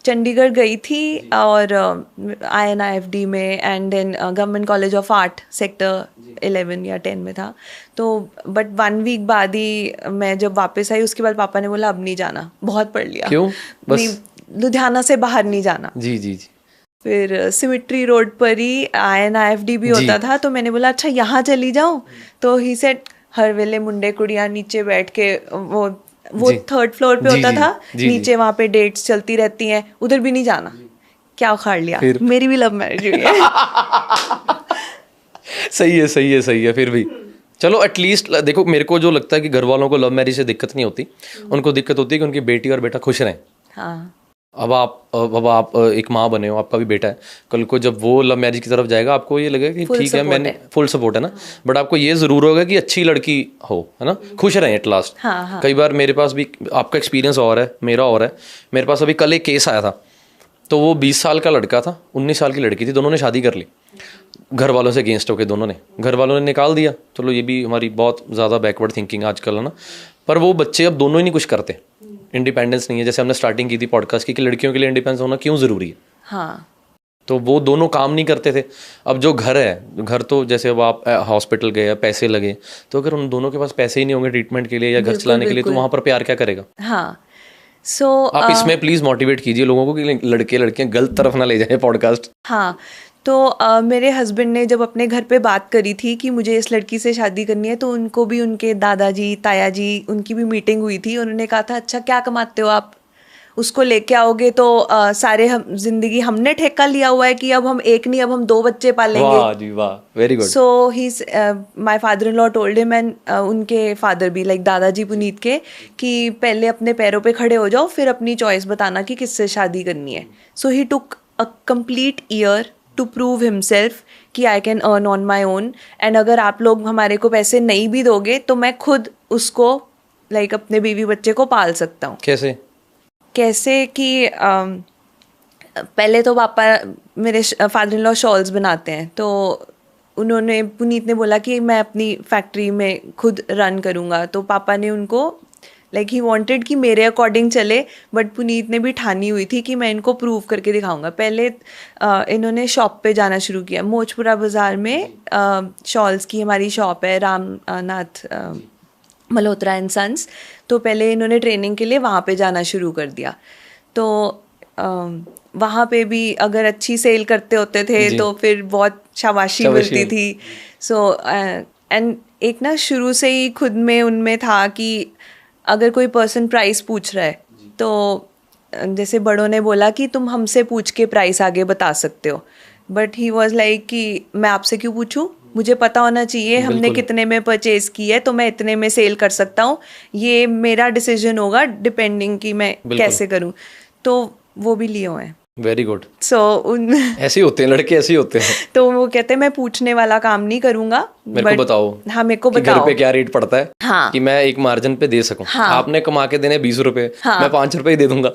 Chandigarh गई थी और INIFD में and then government college of art sector 11 या 10 में था। तो बट 1 वीक बाद ही मैं जब वापस आई, उसके बाद पापा ने बोला अब नहीं जाना, बहुत पढ़ लिया। क्यों? बस लुधियाना से बाहर नहीं जाना। जी जी जी। फिर सिमिट्री रोड पर ही INIFD भी होता था, तो मैंने बोला अच्छा यहाँ चली जाऊँ। तो ही सेड हर वेले मुंडे कुड़ियाँ नीचे बैठ के वो 3rd फ्लोर पे होता था, नीचे वहाँ पे डेट्स चलती रहती हैं, उधर भी नहीं जाना। क्या उखाड़ लिया? मेरी भी लव मैरिज हुई है। सही है सही है सही है। फिर भी चलो एटलीस्ट देखो, मेरे को जो लगता है कि घर वालों को लव मैरिज से दिक्कत नहीं होती, उनको दिक्कत होती है कि उनकी बेटी और बेटा खुश रहें। हाँ। अब आप एक माँ बने हो, आपका भी बेटा है, कल को जब वो लव मैरिज की तरफ जाएगा आपको ये लगेगा कि ठीक है, मैंने फुल सपोर्ट है ना, बट आपको ये जरूर होगा कि अच्छी लड़की हो, है ना, खुश रहें एट लास्ट। हाँ। कई बार मेरे पास भी, आपका एक्सपीरियंस और है, मेरा और है, मेरे पास अभी कल एक केस आया था, तो वो 20 साल का लड़का था, 19 साल की लड़की थी, दोनों ने शादी कर ली, घर वालों से अगेंस्ट होकर दोनों ने, घर वालों ने निकाल दिया। चलो ये भी हमारी बहुत ज़्यादा बैकवर्ड थिंकिंग आजकल है ना, पर वो बच्चे अब दोनों ही नहीं कुछ करते, इंडिपेंडेंस नहीं है। जैसे हमने स्टार्टिंग की थी पॉडकास्ट की कि लड़कियों के लिए इंडिपेंडेंस होना क्यों ज़रूरी है। हाँ। तो वो दोनों काम नहीं करते थे। अब जो घर है, घर तो जैसे अब आप हॉस्पिटल गए, पैसे लगे, तो अगर उन दोनों के पास पैसे ही नहीं होंगे ट्रीटमेंट के लिए या घर चलाने के लिए, तो वहाँ पर प्यार क्या करेगा। हाँ। आप इसमें प्लीज़ मोटिवेट कीजिए लोगों को कि लड़के लड़कियाँ गलत तरफ ना ले जाए पॉडकास्ट। हाँ, तो मेरे हस्बैंड ने जब अपने घर पे बात करी थी कि मुझे इस लड़की से शादी करनी है, तो उनको भी, उनके दादाजी ताया जी, उनकी भी मीटिंग हुई थी। उन्होंने कहा था अच्छा क्या कमाते हो आप, उसको लेके आओगे तो सारे जिंदगी हमने ठेका लिया हुआ है कि अब हम एक नहीं, अब हम 2 बच्चे पालेंगे। वाह जी वाह, very good. So he my father in law told him and उनके फादर भी, लाइक दादाजी पुनीत के, कि पहले अपने पैरों पे खड़े हो जाओ, फिर अपनी चॉइस बताना कि किससे शादी करनी है। So he took a complete year to prove himself कि I can earn on my own, and अगर आप लोग हमारे को पैसे नहीं भी दोगे तो मैं खुद उसको लाइक अपने बीवी बच्चे को पाल सकता हूँ। कैसे कि पहले तो पापा मेरे फादर इन लॉ शॉल्स बनाते हैं, तो उन्होंने, पुनीत ने बोला कि मैं अपनी फैक्ट्री में खुद रन करूँगा। तो पापा ने उनको लाइक ही वांटेड कि मेरे अकॉर्डिंग चले, बट पुनीत ने भी ठानी हुई थी कि मैं इनको प्रूव करके दिखाऊंगा। पहले इन्होंने शॉप पे जाना शुरू किया, मोचपुरा बाज़ार में शॉल्स की हमारी शॉप है, रामनाथ मल्होत्रा एंड सन्स। तो पहले इन्होंने ट्रेनिंग के लिए वहाँ पे जाना शुरू कर दिया। तो वहाँ पे भी अगर अच्छी सेल करते होते थे तो फिर बहुत शाबाशी मिलती थी। सो एंड एक ना शुरू से ही खुद में उनमें था कि अगर कोई पर्सन प्राइस पूछ रहा है तो जैसे बड़ों ने बोला कि तुम हमसे पूछ के प्राइस आगे बता सकते हो, बट ही वॉज लाइक कि मैं आपसे क्यों पूछूं, मुझे पता होना चाहिए हमने कितने में परचेज की है तो मैं इतने में सेल कर सकता हूँ, ये मेरा डिसीजन होगा डिपेंडिंग कि मैं कैसे करूँ। तो वो भी लिए हुए हैं। Very good. सो उन ऐसे ही होते हैं लड़के, ऐसे ही होते हैं। तो वो कहते हैं मैं पूछने वाला काम नहीं करूंगा, मेरे को बताओ। हाँ मेरे को कि बताओ घर पे क्या रेट पड़ता है, हाँ, कि मैं एक मार्जिन पे दे सकूं। हाँ, आपने कमा के देने 20 रुपए, हाँ, मैं 5 रुपए ही दे दूंगा।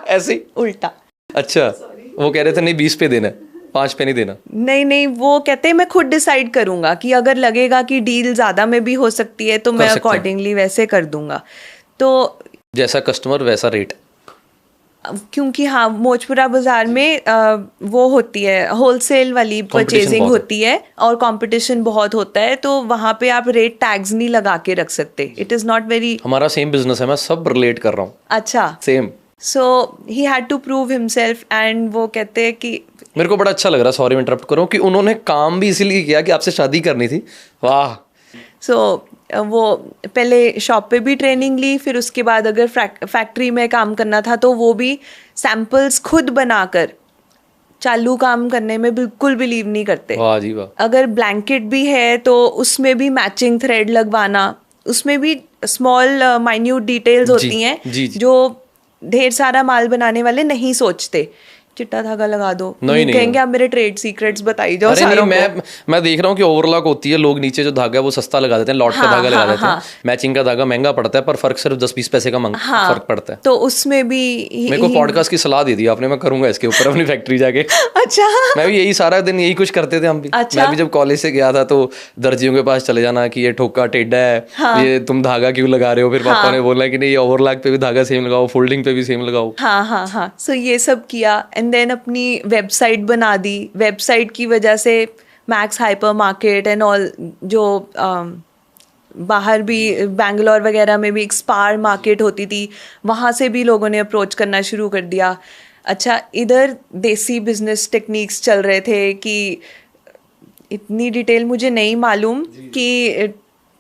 ऐसे ही उल्टा। अच्छा, वो कह रहे थे नहीं 20 पे देना है, 5 पे नहीं देना। नहीं, वो कहते हैं मैं खुद डिसाइड करूंगा कि अगर लगेगा कि डील ज्यादा में भी हो सकती है तो मैं अकॉर्डिंगली वैसे कर दूंगा। तो जैसा कस्टमर वैसा रेट। क्योंकि हाँ मोचपुरा बाजार में वो होती है होलसेल वाली परचेजिंग होती है और कंपटीशन बहुत होता है, तो वहाँ पे आप रेट टैग्स नहीं लगा के रख सकते। It is not very. हमारा सेम बिजनेस है, मैं सब रिलेट कर रहा हूँ। अच्छा, same. So he had to prove himself and वो कहते हैं कि मेरे को बड़ा अच्छा लग रहा, सॉरी मैं इंटरप्ट करूँ, कि उन्होंने काम भी इसीलिए किया कि आपसे शादी करनी थी। वाह। सो वो पहले शॉप पे भी ट्रेनिंग ली, फिर उसके बाद अगर फैक्ट्री में काम करना था तो वो भी सैंपल्स खुद बनाकर, चालू काम करने में बिल्कुल बिलीव नहीं करते। वाह जी वाह। अगर ब्लैंकेट भी है तो उसमें भी मैचिंग थ्रेड लगवाना, उसमें भी स्मॉल माइन्यूट डिटेल्स होती हैं जो ढेर सारा माल बनाने वाले नहीं सोचते। चिट्टा धागा लगा दो, कहेंगे आप मेरे ट्रेड सीक्रेट्स बताई जाओ सारों को। मैं देख रहा हूँ कि ओवरलॉक होती है, लोग नीचे जो धागा है वो सस्ता लगा देते हैं, लॉट का धागा लगा देते हैं, मैचिंग का धागा महंगा पड़ता है, पर फर्क सिर्फ 10-20 पैसे का फर्क पड़ता है। तो उसमें भी मेरे को पॉडकास्ट की सलाह दे दी आपने, मैं करूंगा इसके ऊपर अपनी फैक्ट्री जाके। अच्छा। मैं भी यही सारा दिन यही कुछ करते थे हम भी। मैं भी जब कॉलेज से गया था तो दर्जियों के पास चले जाना कि ये ठोका टेढ़ा है, ये तुम धागा क्यों लगा रहे हो, फिर पापा ने बोला कि नहीं ओवरलॉक पे भी धागा सेम लगाओ, फोल्डिंग पे भी सेम लगाओ। हाँ। सो ये सब किया एंड देन अपनी वेबसाइट बना दी। वेबसाइट की वजह से max hyper market and all, जो बाहर भी बैंगलोर वगैरह में भी एक स्पार मार्केट होती थी, वहाँ से भी लोगों ने अप्रोच करना शुरू कर दिया। अच्छा, इधर देसी बिजनेस टेक्निक्स चल रहे थे कि इतनी डिटेल मुझे नहीं मालूम कि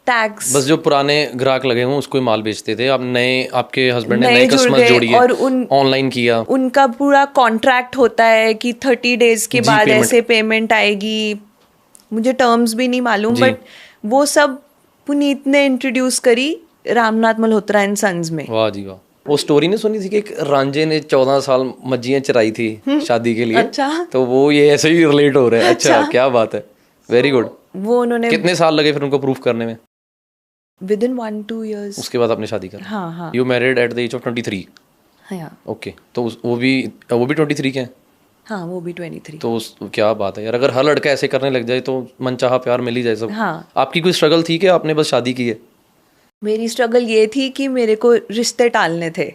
टैक्स, बस जो पुराने ग्राहक लगे हुए उसको ही माल बेचते थे। आप नए, आपके हस्बैंड ने नए कस्टमर जोड़िए और ऑनलाइन किया। उनका पूरा कॉन्ट्रैक्ट होता है कि 30 डेज के बाद ऐसे पेमेंट आएगी। मुझे टर्म्स भी नहीं मालूम, बट वो सब पुनीत ने इंट्रोड्यूस करी रामनाथ मल्होत्रा एंड सन्स में। वाह जी वाह। वो स्टोरी ने सुनी थी कि एक रांझे ने 14 साल मज्जियां चराई थी शादी के लिए। अच्छा। तो वो ये ऐसे ही रिलेट हो रहा है। अच्छा, क्या बात है, वेरी गुड। वो उन्होंने कितने साल लगे फिर उनको प्रूफ करने में? Within 1-2 years। उसके बाद आपने शादी कर? हाँ। You married at the age of 23? हाँ। ओके, तो वो भी 23 के हैं? हाँ, वो भी 23। तो क्या बात है यार, अगर हर लड़का ऐसे करने लग जाए तो मनचाहा प्यार मिल ही जाए सब। हाँ। आपकी कोई स्ट्रगल थी कि आपने बस शादी की है? मेरी स्ट्रगल ये थी कि मेरे को रिश्ते टालने थे।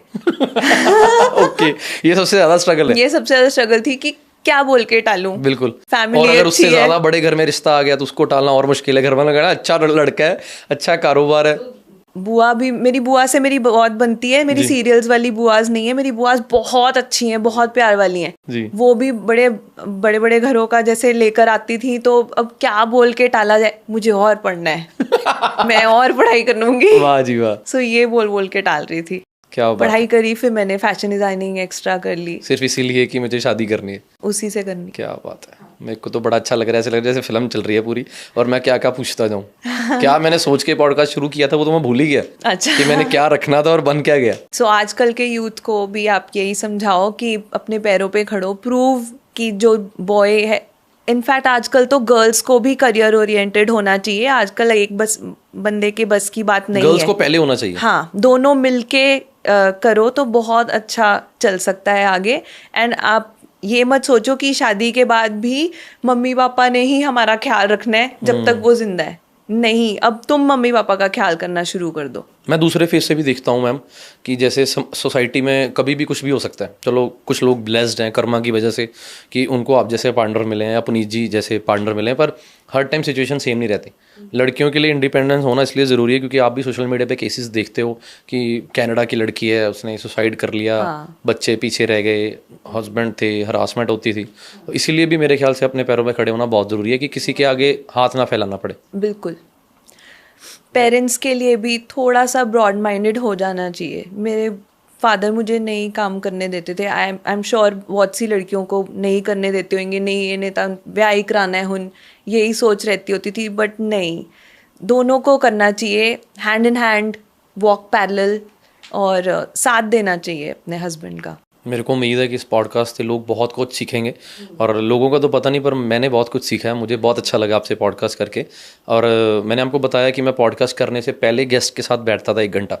ओके, ये सबसे ज्यादा स्ट्रगल है। ये सबसे ज्यादा स्ट्रगल थी कि क्या बोल के टालूं। बिल्कुल। फैमिली और अगर उससे ज्यादा बड़े घर में रिश्ता आ गया तो उसको टालना और मुश्किल है। घर वाला कहना अच्छा लड़का है, अच्छा कारोबार है। बुआ भी, मेरी बुआ से मेरी बहुत बनती है। मेरी सीरियल्स वाली बुआज नहीं है, मेरी बुआज बहुत अच्छी हैं, बहुत प्यार वाली हैं। वो भी बड़े बड़े घरों का जैसे लेकर आती थी। तो अब क्या बोल के टाला जाए, मुझे और पढ़ना है, मैं और पढ़ाई कर लूंगी। वाह जी वाह। सो ये बोल के टाल रही थी। क्या बात। पढ़ाई करी, फिर मैंने फैशन डिजाइनिंग एक्स्ट्रा कर ली, सिर्फ इसीलिए कि मुझे शादी करनी है, उसी से करनी। क्या बात है। मेरे को तो बड़ा अच्छा लग रहा है, ऐसे लग रहा है जैसे फिल्म चल रही है पूरी, और मैं क्या क्या पूछता जाऊँ। क्या मैंने सोच के पॉडकास्ट शुरू किया था वो तो मैं भूल ही गया। अच्छा। कि मैंने क्या रखना था और बन क्या गया। सो आजकल के यूथ को भी आप यही समझाओ कि अपने पैरों पे खड़ो, प्रूव कि जो बॉय है, इनफैक्ट आजकल तो गर्ल्स को भी करियर ओरिएंटेड होना चाहिए। आजकल एक बस बंदे के बस की बात नहीं है, गर्ल्स को पहले होना चाहिए। हाँ, दोनों मिलके करो तो बहुत अच्छा चल सकता है आगे। एंड आप ये मत सोचो कि शादी के बाद भी मम्मी पापा ने ही हमारा ख्याल रखना है जब तक वो जिंदा है। नहीं, अब तुम मम्मी पापा का ख्याल करना शुरू कर दो। मैं दूसरे फेस से भी देखता हूँ मैम कि जैसे सोसाइटी में कभी भी कुछ भी हो सकता है। चलो कुछ लोग ब्लेस्ड हैं कर्मा की वजह से कि उनको आप जैसे पार्टनर मिले हैं या पुनीत जी जैसे पार्टनर मिले हैं, पर हर टाइम सिचुएशन सेम नहीं रहती। लड़कियों के लिए इंडिपेंडेंस होना इसलिए ज़रूरी है क्योंकि आप भी सोशल मीडिया पे केसेस देखते हो कि कनाडा की लड़की है, उसने सुसाइड कर लिया, बच्चे पीछे रह गए, हस्बैंड थे, हरासमेंट होती थी। तो इसीलिए भी मेरे ख्याल से अपने पैरों पर खड़े होना बहुत ज़रूरी है कि किसी के आगे हाथ ना फैलाना पड़े। बिल्कुल। पेरेंट्स के लिए भी थोड़ा सा ब्रॉड माइंडेड हो जाना चाहिए। मेरे फादर मुझे नहीं काम करने देते थे। आई एम श्योर बहुत सी लड़कियों को नहीं करने देते होंगे, नहीं इन्हें तो ब्याह ही कराना है हुन, यही सोच रहती होती थी। बट नहीं, दोनों को करना चाहिए, hand in hand walk parallel, और साथ देना चाहिए अपने हस्बैंड का। मेरे को उम्मीद है कि इस पॉडकास्ट से लोग बहुत कुछ सीखेंगे, और लोगों का तो पता नहीं पर मैंने बहुत कुछ सीखा है। मुझे बहुत अच्छा लगा आपसे पॉडकास्ट करके, और मैंने आपको बताया कि मैं पॉडकास्ट करने से पहले गेस्ट के साथ बैठता था 1 घंटा,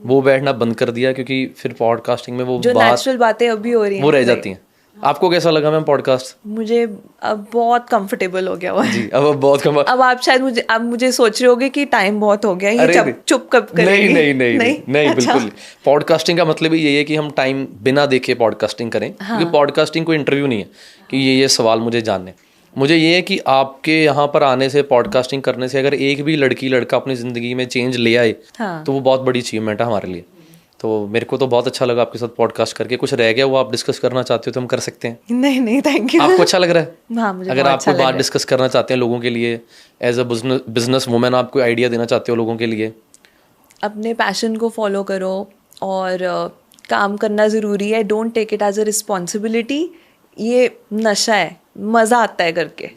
वो बैठना बंद कर दिया क्योंकि फिर पॉडकास्टिंग में वो जो नेचुरल बातें अभी हो रही हैं वो रह जाती हैं। आपको कैसा लगा मैम पॉडकास्ट? मुझे अब बहुत कंफर्टेबल हो गया हुआ है जी। अब बहुत अब आप शायद मुझे सोच रहे होगे कि टाइम बहुत हो गया, ये चुप कब करेंगे? नहीं अच्छा। बिल्कुल। पॉडकास्टिंग का मतलब ही यही है कि हम टाइम बिना देखे पॉडकास्टिंग करें। क्योंकि पॉडकास्टिंग कोई इंटरव्यू नहीं है कि ये सवाल मुझे जानने। मुझे ये है कि आपके यहाँ पर आने से, पॉडकास्टिंग करने से अगर एक भी लड़की लड़का अपनी ज़िंदगी में चेंज ले आए तो वो बहुत बड़ी अचीवमेंट है हमारे लिए। तो मेरे को तो बहुत अच्छा लगा आपके साथ पॉडकास्ट करके। कुछ रह गया वो आप डिस्कस करना चाहते हो तो हम कर सकते हैं। नहीं थैंक यू। आपको अच्छा लग रहा है? हाँ, मुझे अगर आप कोई बात डिस्कस करना चाहते हैं लोगों के लिए, एज अ बिजनेस वुमेन आप कोई आइडिया देना चाहते हो लोगों के लिए? अपने पैशन को फॉलो करो, और काम करना ज़रूरी है। Don't take it as a responsibility. ये नशा है, मज़ा आता है करके।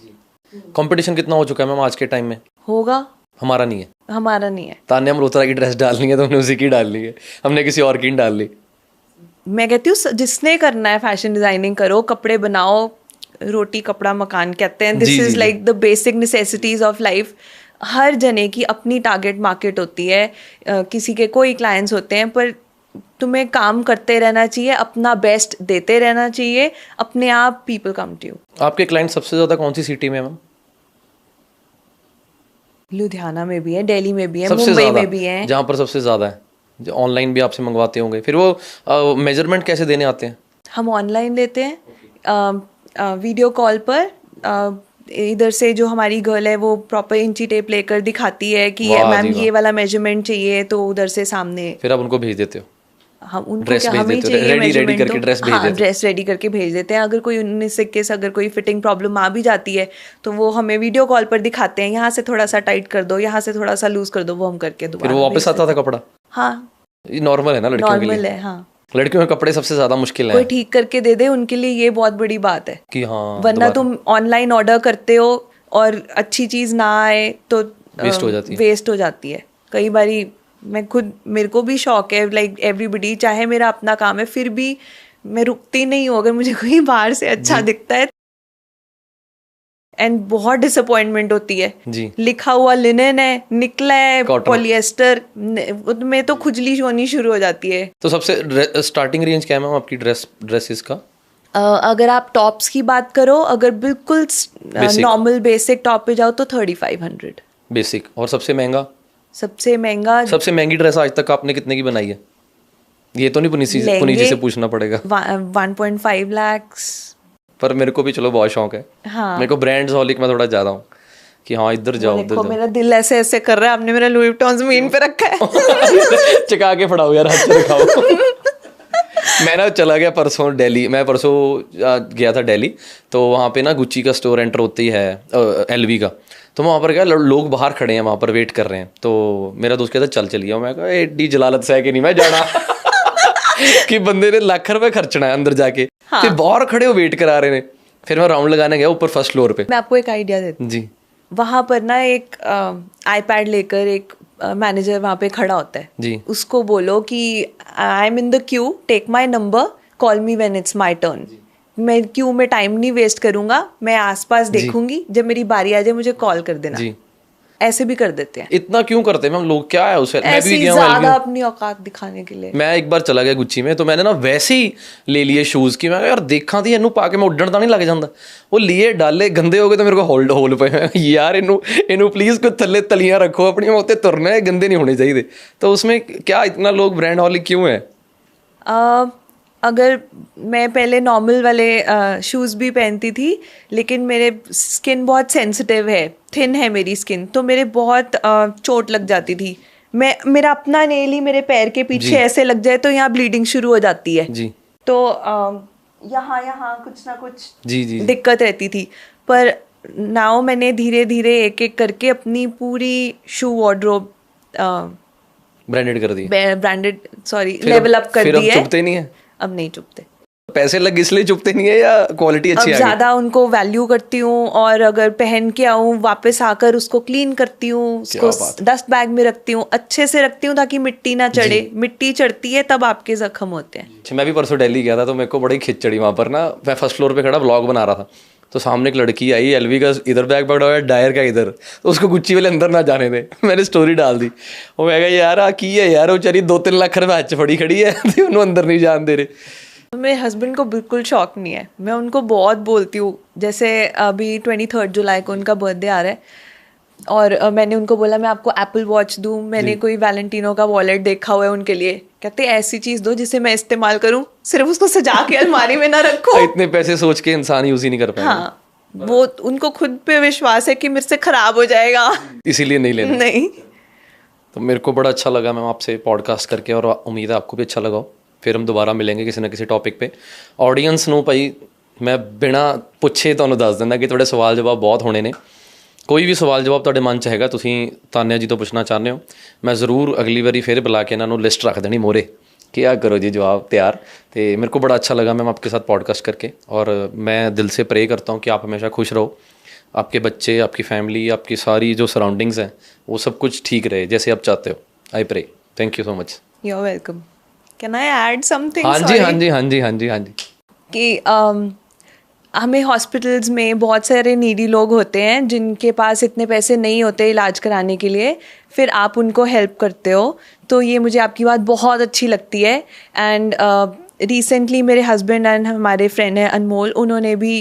कंपटीशन कितना हो चुका है मैम आज के टाइम में? होगा। हमारा नहीं है। हमारा नहीं है। तान्या मल्होत्रा की ड्रेस डालनी है तो हमने उसी की डालनी है, हमने किसी और की नहीं डाल ली। मैं कहती हूँ जिसने करना है फैशन डिज़ाइनिंग करो, कपड़े बनाओ, रोटी कपड़ा मकान कहते हैं, this is like the basic necessities of life. हर जने की अपनी टारगेट मार्केट होती है, किसी के कोई क्लाइंट्स होते हैं, पर तुम्हें काम करते रहना चाहिए, अपना बेस्ट देते रहना चाहिए, अपने आप पीपल कम टू यू। आपके क्लाइंट सबसे ज़्यादा कौन सी सिटी में है मैम? लुधियाना में भी है, दिल्ली में भी है, मुंबई में भी है। जहाँ पर सबसे ज़्यादा है, जो ऑनलाइन भी आपसे मंगवाते होंगे, फिर वो मेजरमेंट कैसे देने आते हैं? हम ऑनलाइन लेते हैं, वीडियो कॉल पर। इधर से जो हमारी गर्ल है वो प्रॉपर इंची टेप लेकर दिखाती है कि मैम ये वाला मेजरमेंट चाहिए, तो उधर से सामने फिर आप उनको भेज देते हो? हम उनको क्या हमें चाहिए रेडी करके ड्रेस भेज देते हैं। ड्रेस रेडी करके भेज देते हैं। अगर कोई 19 अगर कोई फिटिंग प्रॉब्लम आ भी जाती है तो वो हमें वीडियो कॉल पर दिखाते हैं, यहाँ से थोड़ा सा टाइट कर दो, यहाँ से थोड़ा सा लूज कर दो, वो हम करके दोबारा फिर वो वापस आता था कपड़ा। हाँ, ये नॉर्मल है ना लड़कियों के लिए? नॉर्मल है। हाँ, लड़कियों के कपड़े सबसे ज्यादा मुश्किल है। कोई ठीक करके दे दे, उनके लिए ये बहुत बड़ी बात है कि हाँ, वरना तुम ऑनलाइन ऑर्डर करते हो और अच्छी चीज ना आए तो वेस्ट हो जाती है। कई बारी मैं खुद, मेरे को भी शौक है, लाइक एवरीबडी, चाहे मेरा अपना काम है फिर भी मैं रुकती नहीं हूँ अगर मुझे कोई बाहर से अच्छा दिखता है। एंड बहुत डिसअपॉइंटमेंट होती है जी। लिखा हुआ लिनन है, निकला है पॉलिएस्टर, में तो खुजली होनी शुरू हो जाती है। तो सबसे स्टार्टिंग रेंज क्या है मैम आपकी ड्रेसेस का? अगर आप टॉप्स की बात करो, अगर बिल्कुल नॉर्मल बेसिक टॉप पे जाओ तो 3500 बेसिक। और सबसे महंगा? सबसे महंगी ड्रेस आज तक आपने कितने की बनाई है? ये तो नहीं पुनी जी से पूछना पड़ेगा। 1.5 लाख। पर मेरे को भी चलो बहुत शौक है। हाँ। मेरे को ब्रांड्स हॉलिक में थोड़ा ज्यादा हूँ कि हाँ इधर जाओ उधर जाओ। मेरा दिल ऐसे ऐसे कर रहा है, आपने मेरा लुई विटॉन ज़मीन पे रखा है। चका के फड़ाओ यार, हाथ से रखाओ। मैं ना चला गया परसों दिल्ली, मैं परसों गया था दिल्ली, तो वहाँ पे ना गुच्ची का स्टोर एंटर होती है, LV का। तो वहाँ पर क्या लोग बाहर खड़े हैं, वहाँ पर वेट कर रहे हैं। तो मेरा दोस्त कहता चल चलिए, मैं कहा एडी जलालत से है कि नहीं मैं जाना कि बंदे ने लाख रुपए खर्चना है अंदर जाके। हाँ। फिर बाहर खड़े हो वेट करा रहे हैं। फिर मैं राउंड लगाने गया ऊपर फर्स्ट फ्लोर पे। मैं आपको एक आइडिया देती हूँ जी। वहाँ पर ना एक iPad लेकर एक मैनेजर वहाँ पे खड़ा होता है जी। उसको बोलो कि I am in the queue, take my number, call me when it's my turn. मैं क्यू में टाइम नहीं वेस्ट करूंगा, मैं आसपास देखूंगी, जब मेरी बारी आ जाए मुझे कॉल कर देना जी। ऐसे भी कर देते हैं। इतना क्यों करते हैं मैम लोग, क्या है उसे? मैं ऐसे भी ही गया हूँ ज्यादा LV, अपनी औकात दिखाने के लिए। मैं एक बार चला गया गुच्ची में, तो मैंने ना वैसे ही ले लिए शूज़ की। मैं कहा यार देखा थी ਇਹਨੂੰ ਪਾ ਕੇ मैं ਉੱਡਣ ਤਾਂ नहीं लग ਜਾਂਦਾ। वो लिए डाले गंदे हो गए तो मेरे को होल पे यार ਇਹਨੂੰ प्लीज़ कोई थल्ले तलियां रखो अपनी, मैं उत्ते तुरना है, गंदे नहीं होने चाहिए। तो उसमें क्या इतना लोग ब्रांड हॉलिक क्यों है? अगर मैं पहले नॉर्मल वाले शूज़ भी पहनती थी, लेकिन मेरे स्किन बहुत सेंसिटिव है, थिन है मेरी स्किन, तो मेरे बहुत चोट लग जाती थी। मेरा अपना नेल ही मेरे पैर के पीछे ऐसे लग जाए तो यहाँ ब्लीडिंग शुरू हो जाती है जी। तो यहाँ यहाँ कुछ ना कुछ जी दिक्कत रहती थी। पर नाउ मैंने धीरे धीरे एक एक करके अपनी पूरी शू वार्डरोब ब्रांडेड कर दी, ब्रांडेड सॉरी लेवल अप कर दी है। चुभते नहीं है? अब नहीं चुभते। पैसे लग इसलिए चुभते नहीं है या क्वालिटी अच्छी अब आ ज़्यादा उनको वैल्यू करती हूँ, और अगर पहन के आऊँ वापस आकर उसको क्लीन करती हूँ, उसको डस्ट बैग में रखती हूँ, अच्छे से रखती हूँ ताकि मिट्टी ना चढ़े। मिट्टी चढ़ती है तब आपके जख्म होते हैं। अच्छा, मैं भी परसों दिल्ली गया था तो मेरे को बड़ी खिंच चढ़ी वहाँ पर ना। मैं फर्स्ट फ्लोर पे खड़ा व्लॉग बना रहा था, तो सामने एक लड़की आई, LV का इधर बैग पकड़ा हुआ है, डायर का इधर, तो उसको गुच्ची वाले अंदर ना जाने दे। मैंने स्टोरी डाल दी, वो मैं कहा यार आ की है यार, वो बेचारी 2-3 लाख रुपए हज फड़ी खड़ी है तो उन्होंने अंदर नहीं जान दे रहे। मेरे हस्बैंड को बिल्कुल शौक नहीं है, मैं उनको बहुत बोलती हूँ। जैसे अभी 23 जुलाई को उनका बर्थडे आ रहा है, और मैंने उनको बोला मैं आपको एप्पल वॉच दूँ, मैंने कोई वैलेंटिनो का वॉलेट देखा हुआ है उनके लिए। कहते ऐसी चीज़ दो जिसे मैं इस्तेमाल करूँ, सिर्फ उसको सजा के अलमारी में ना रखो। इतने पैसे सोच के इंसान यूज ही नहीं कर पाएगा। हाँ, वो उनको खुद पे विश्वास है कि मेरे से खराब हो जाएगा, इसीलिए नहीं लेना। नहीं। तो मेरे को बड़ा अच्छा लगा मैम आपसे पॉडकास्ट करके, और उम्मीद है आपको भी अच्छा लगा। फिर हम दोबारा मिलेंगे किसी ना किसी टॉपिक पे। ऑडियंस ਨੂੰ ਭਾਈ ਮੈਂ ਬਿਨਾ ਪੁੱਛੇ ਤੁਹਾਨੂੰ ਦੱਸ ਦਿੰਦਾ ਕਿ ਤੁਹਾਡੇ ਸਵਾਲ ਜਵਾਬ ਬਹੁਤ ਹੋਣੇ ਨੇ। ਕੋਈ ਵੀ ਸਵਾਲ ਜਵਾਬ ਤੁਹਾਡੇ ਮਨ 'ਚ ਹੈਗਾ, ਤੁਸੀਂ ਤਾਨਿਆ ਜੀ ਤੋਂ ਪੁੱਛਣਾ ਚਾਹੁੰਦੇ ਹੋ, ਮੈਂ ਜ਼ਰੂਰ ਅਗਲੀ ਵਾਰੀ ਫਿਰ ਬੁਲਾ ਕੇ ਇਹਨਾਂ ਨੂੰ ਲਿਸਟ ਰੱਖ ਦੇਣੀ ਮੋਰੇ कि क्या करो जी जवाब तैयार। तो मेरे को बड़ा अच्छा लगा मैम आपके साथ पॉडकास्ट करके, और मैं दिल से प्रे करता हूँ कि आप हमेशा खुश रहो, आपके बच्चे, आपकी फैमिली, आपकी सारी जो सराउंडिंग्स हैं वो सब कुछ ठीक रहे जैसे आप चाहते हो। I pray. Thank you so much. You are welcome. Can I add something? हाँ जी हाँ जी हाँ जी हाँ जी हाँ जी। कि हमें हॉस्पिटल्स में बहुत सारे नीडी लोग होते हैं जिनके पास इतने पैसे नहीं होते इलाज कराने के लिए, फिर आप उनको हेल्प करते हो, तो ये मुझे आपकी बात बहुत अच्छी लगती है। एंड रिसेंटली मेरे हस्बैंड एंड हमारे फ्रेंड हैं अनमोल, उन्होंने भी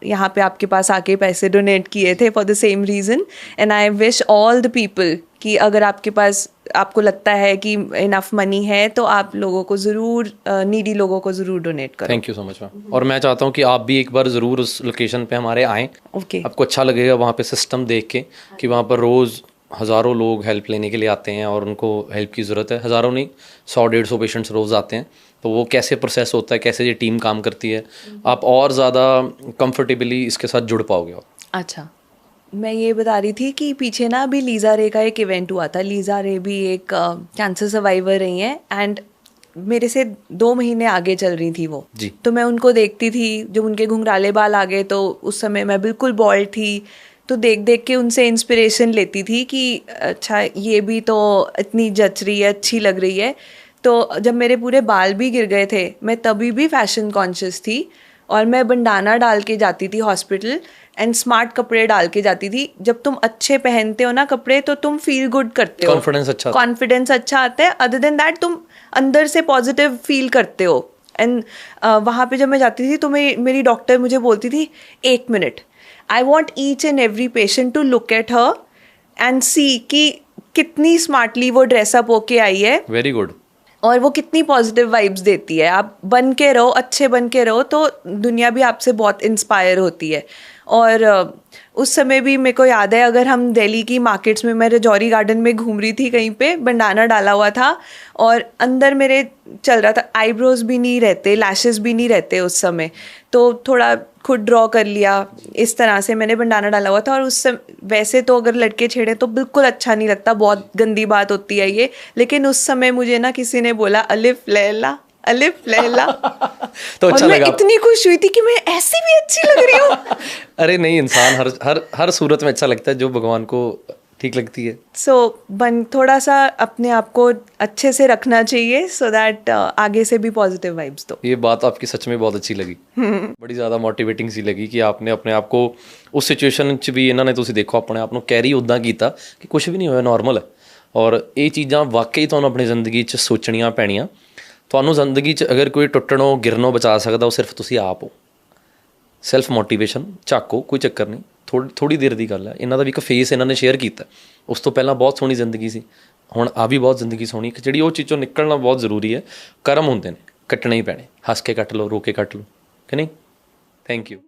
यहाँ पे आपके पास आके पैसे डोनेट किए थे for the same reason. And I wish all the people कि अगर आपके पास, आपको लगता है कि इनफ मनी है, तो आप लोगों को ज़रूर, नीडी लोगों को ज़रूर डोनेट करो। Thank you so much ma'am. और मैं चाहता हूँ कि आप भी एक बार ज़रूर उस लोकेशन पे हमारे आएँ। ओके। आपको अच्छा लगेगा वहाँ पे सिस्टम देख के कि वहाँ पर रोज़ हज़ारों लोग हेल्प लेने के लिए आते हैं और उनको हेल्प की ज़रूरत है। हज़ारों नहीं, 100-150 पेशेंट्स रोज़ आते हैं। तो वो कैसे प्रोसेस होता है, कैसे ये टीम काम करती है, आप और ज़्यादा कंफर्टेबली इसके साथ जुड़ पाओगे। अच्छा, मैं ये बता रही थी कि पीछे ना अभी लीज़ा रे का एक इवेंट हुआ था। लीज़ा रे भी एक कैंसर सर्वाइवर रही हैं, एंड मेरे से 2 महीने आगे चल रही थी वो जी। तो मैं उनको देखती थी, जब उनके घुंघराले बाल आ गए तो उस समय मैं बिल्कुल बॉल्ड थी, तो देख देख के उनसे इंस्पिरेशन लेती थी कि अच्छा ये भी तो इतनी जच रही है, अच्छी लग रही है। तो जब मेरे पूरे बाल भी गिर गए थे, मैं तभी भी फैशन कॉन्शियस थी, और मैं बंडाना डाल के जाती थी हॉस्पिटल, एंड स्मार्ट कपड़े डाल के जाती थी। जब तुम अच्छे पहनते हो ना कपड़े, तो तुम फील गुड करते हो, कॉन्फिडेंस अच्छा आता है। अदर देन दैट तुम अंदर से पॉजिटिव फील करते हो। एंड वहाँ पे जब मैं जाती थी तो मेरी डॉक्टर मुझे बोलती थी, 1 minute, I want each and every patient to look at her and see कि कितनी स्मार्टली वो ड्रेसअप होके आई है। Very good. और वो कितनी पॉजिटिव वाइब्स देती है। आप बन के रहो, अच्छे बन के रहो, तो दुनिया भी आपसे बहुत इंस्पायर होती है। और उस समय भी मेरे को याद है, अगर हम दिल्ली की मार्केट्स में, मैं रजौरी गार्डन में घूम रही थी, कहीं पे बंडाना डाला हुआ था और अंदर मेरे चल रहा था, आईब्रोज भी नहीं रहते, लैशेस भी नहीं रहते उस समय, तो थोड़ा खुद ड्रॉ कर लिया, इस तरह से मैंने बंडाना डाला हुआ था। और उस समय वैसे तो अगर लड़के छेड़े तो बिल्कुल अच्छा नहीं लगता, बहुत गंदी बात होती है ये, लेकिन उस समय मुझे ना किसी ने बोला अलिफ लैला, अलिफ लैला तो अच्छा और लगा। मैं इतनी खुश हुई थी कि मैं ऐसी भी अच्छी लग रही हूँ। अरे नहीं, इंसान हर सूरत में अच्छा लगता है जो भगवान को ठीक लगती है। सो थोड़ा सा अपने आप को अच्छे से रखना चाहिए सो दैट आगे से भी पॉजिटिव वाइब्स दो। ये बात आपकी सच में बहुत अच्छी लगी, बड़ी ज़्यादा मोटिवेटिंग सी लगी कि आपने अपने आप को उस सिचुएशन 'ਚ ਵੀ ਇਹਨਾਂ ਨੇ ਤੁਸੀਂ ਦੇਖੋ ਆਪਣੇ ਆਪ ਨੂੰ ਕੈਰੀ ਉੱਦਾਂ ਕੀਤਾ ਕਿ ਕੁਝ ਵੀ ਨਹੀਂ ਹੋਇਆ, ਨੋਰਮਲ ਹੈ। ਔਰ ਇਹ ਚੀਜ਼ਾਂ ਵਾਕਈ ਤੁਹਾਨੂੰ ਆਪਣੀ ਜ਼ਿੰਦਗੀ 'ਚ ਸੋਚਣੀਆਂ ਪੈਣੀਆਂ। ਤੁਹਾਨੂੰ ਜ਼ਿੰਦਗੀ 'ਚ ਅਗਰ ਕੋਈ ਟੁੱਟਣੋਂ ਗਿਰਨੋਂ ਬਚਾ ਸਕਦਾ ਉਹ ਸਿਰਫ ਤੁਸੀਂ ਆਪ ਹੋ। ਸੈਲਫ ਮੋਟੀਵੇਸ਼ਨ ਝਾਕੋ, ਕੋਈ ਚੱਕਰ ਨਹੀਂ, ਥੋੜ੍ਹੀ ਦੇਰ ਦੀ ਗੱਲ ਹੈ। ਇਹਨਾਂ ਦਾ ਵੀ ਇੱਕ ਫੇਸ ਇਹਨਾਂ ਨੇ ਸ਼ੇਅਰ ਕੀਤਾ, ਉਸ ਤੋਂ ਪਹਿਲਾਂ ਬਹੁਤ ਸੋਹਣੀ ਜ਼ਿੰਦਗੀ ਸੀ, ਹੁਣ ਆ ਵੀ ਬਹੁਤ ਜ਼ਿੰਦਗੀ ਸੋਹਣੀ। ਇੱਕ ਜਿਹੜੀ ਉਹ ਚੀਜ਼ 'ਚੋਂ ਨਿਕਲਣਾ ਬਹੁਤ ਜ਼ਰੂਰੀ ਹੈ। ਕਰਮ ਹੁੰਦੇ ਨੇ, ਕੱਟਣੇ ਹੀ ਪੈਣੇ, ਹੱਸ ਕੇ ਕੱਟ ਲਓ, ਰੋ ਕੇ ਕੱਟ ਲਓ, ਕਿ ਨਹੀਂ। Thank you.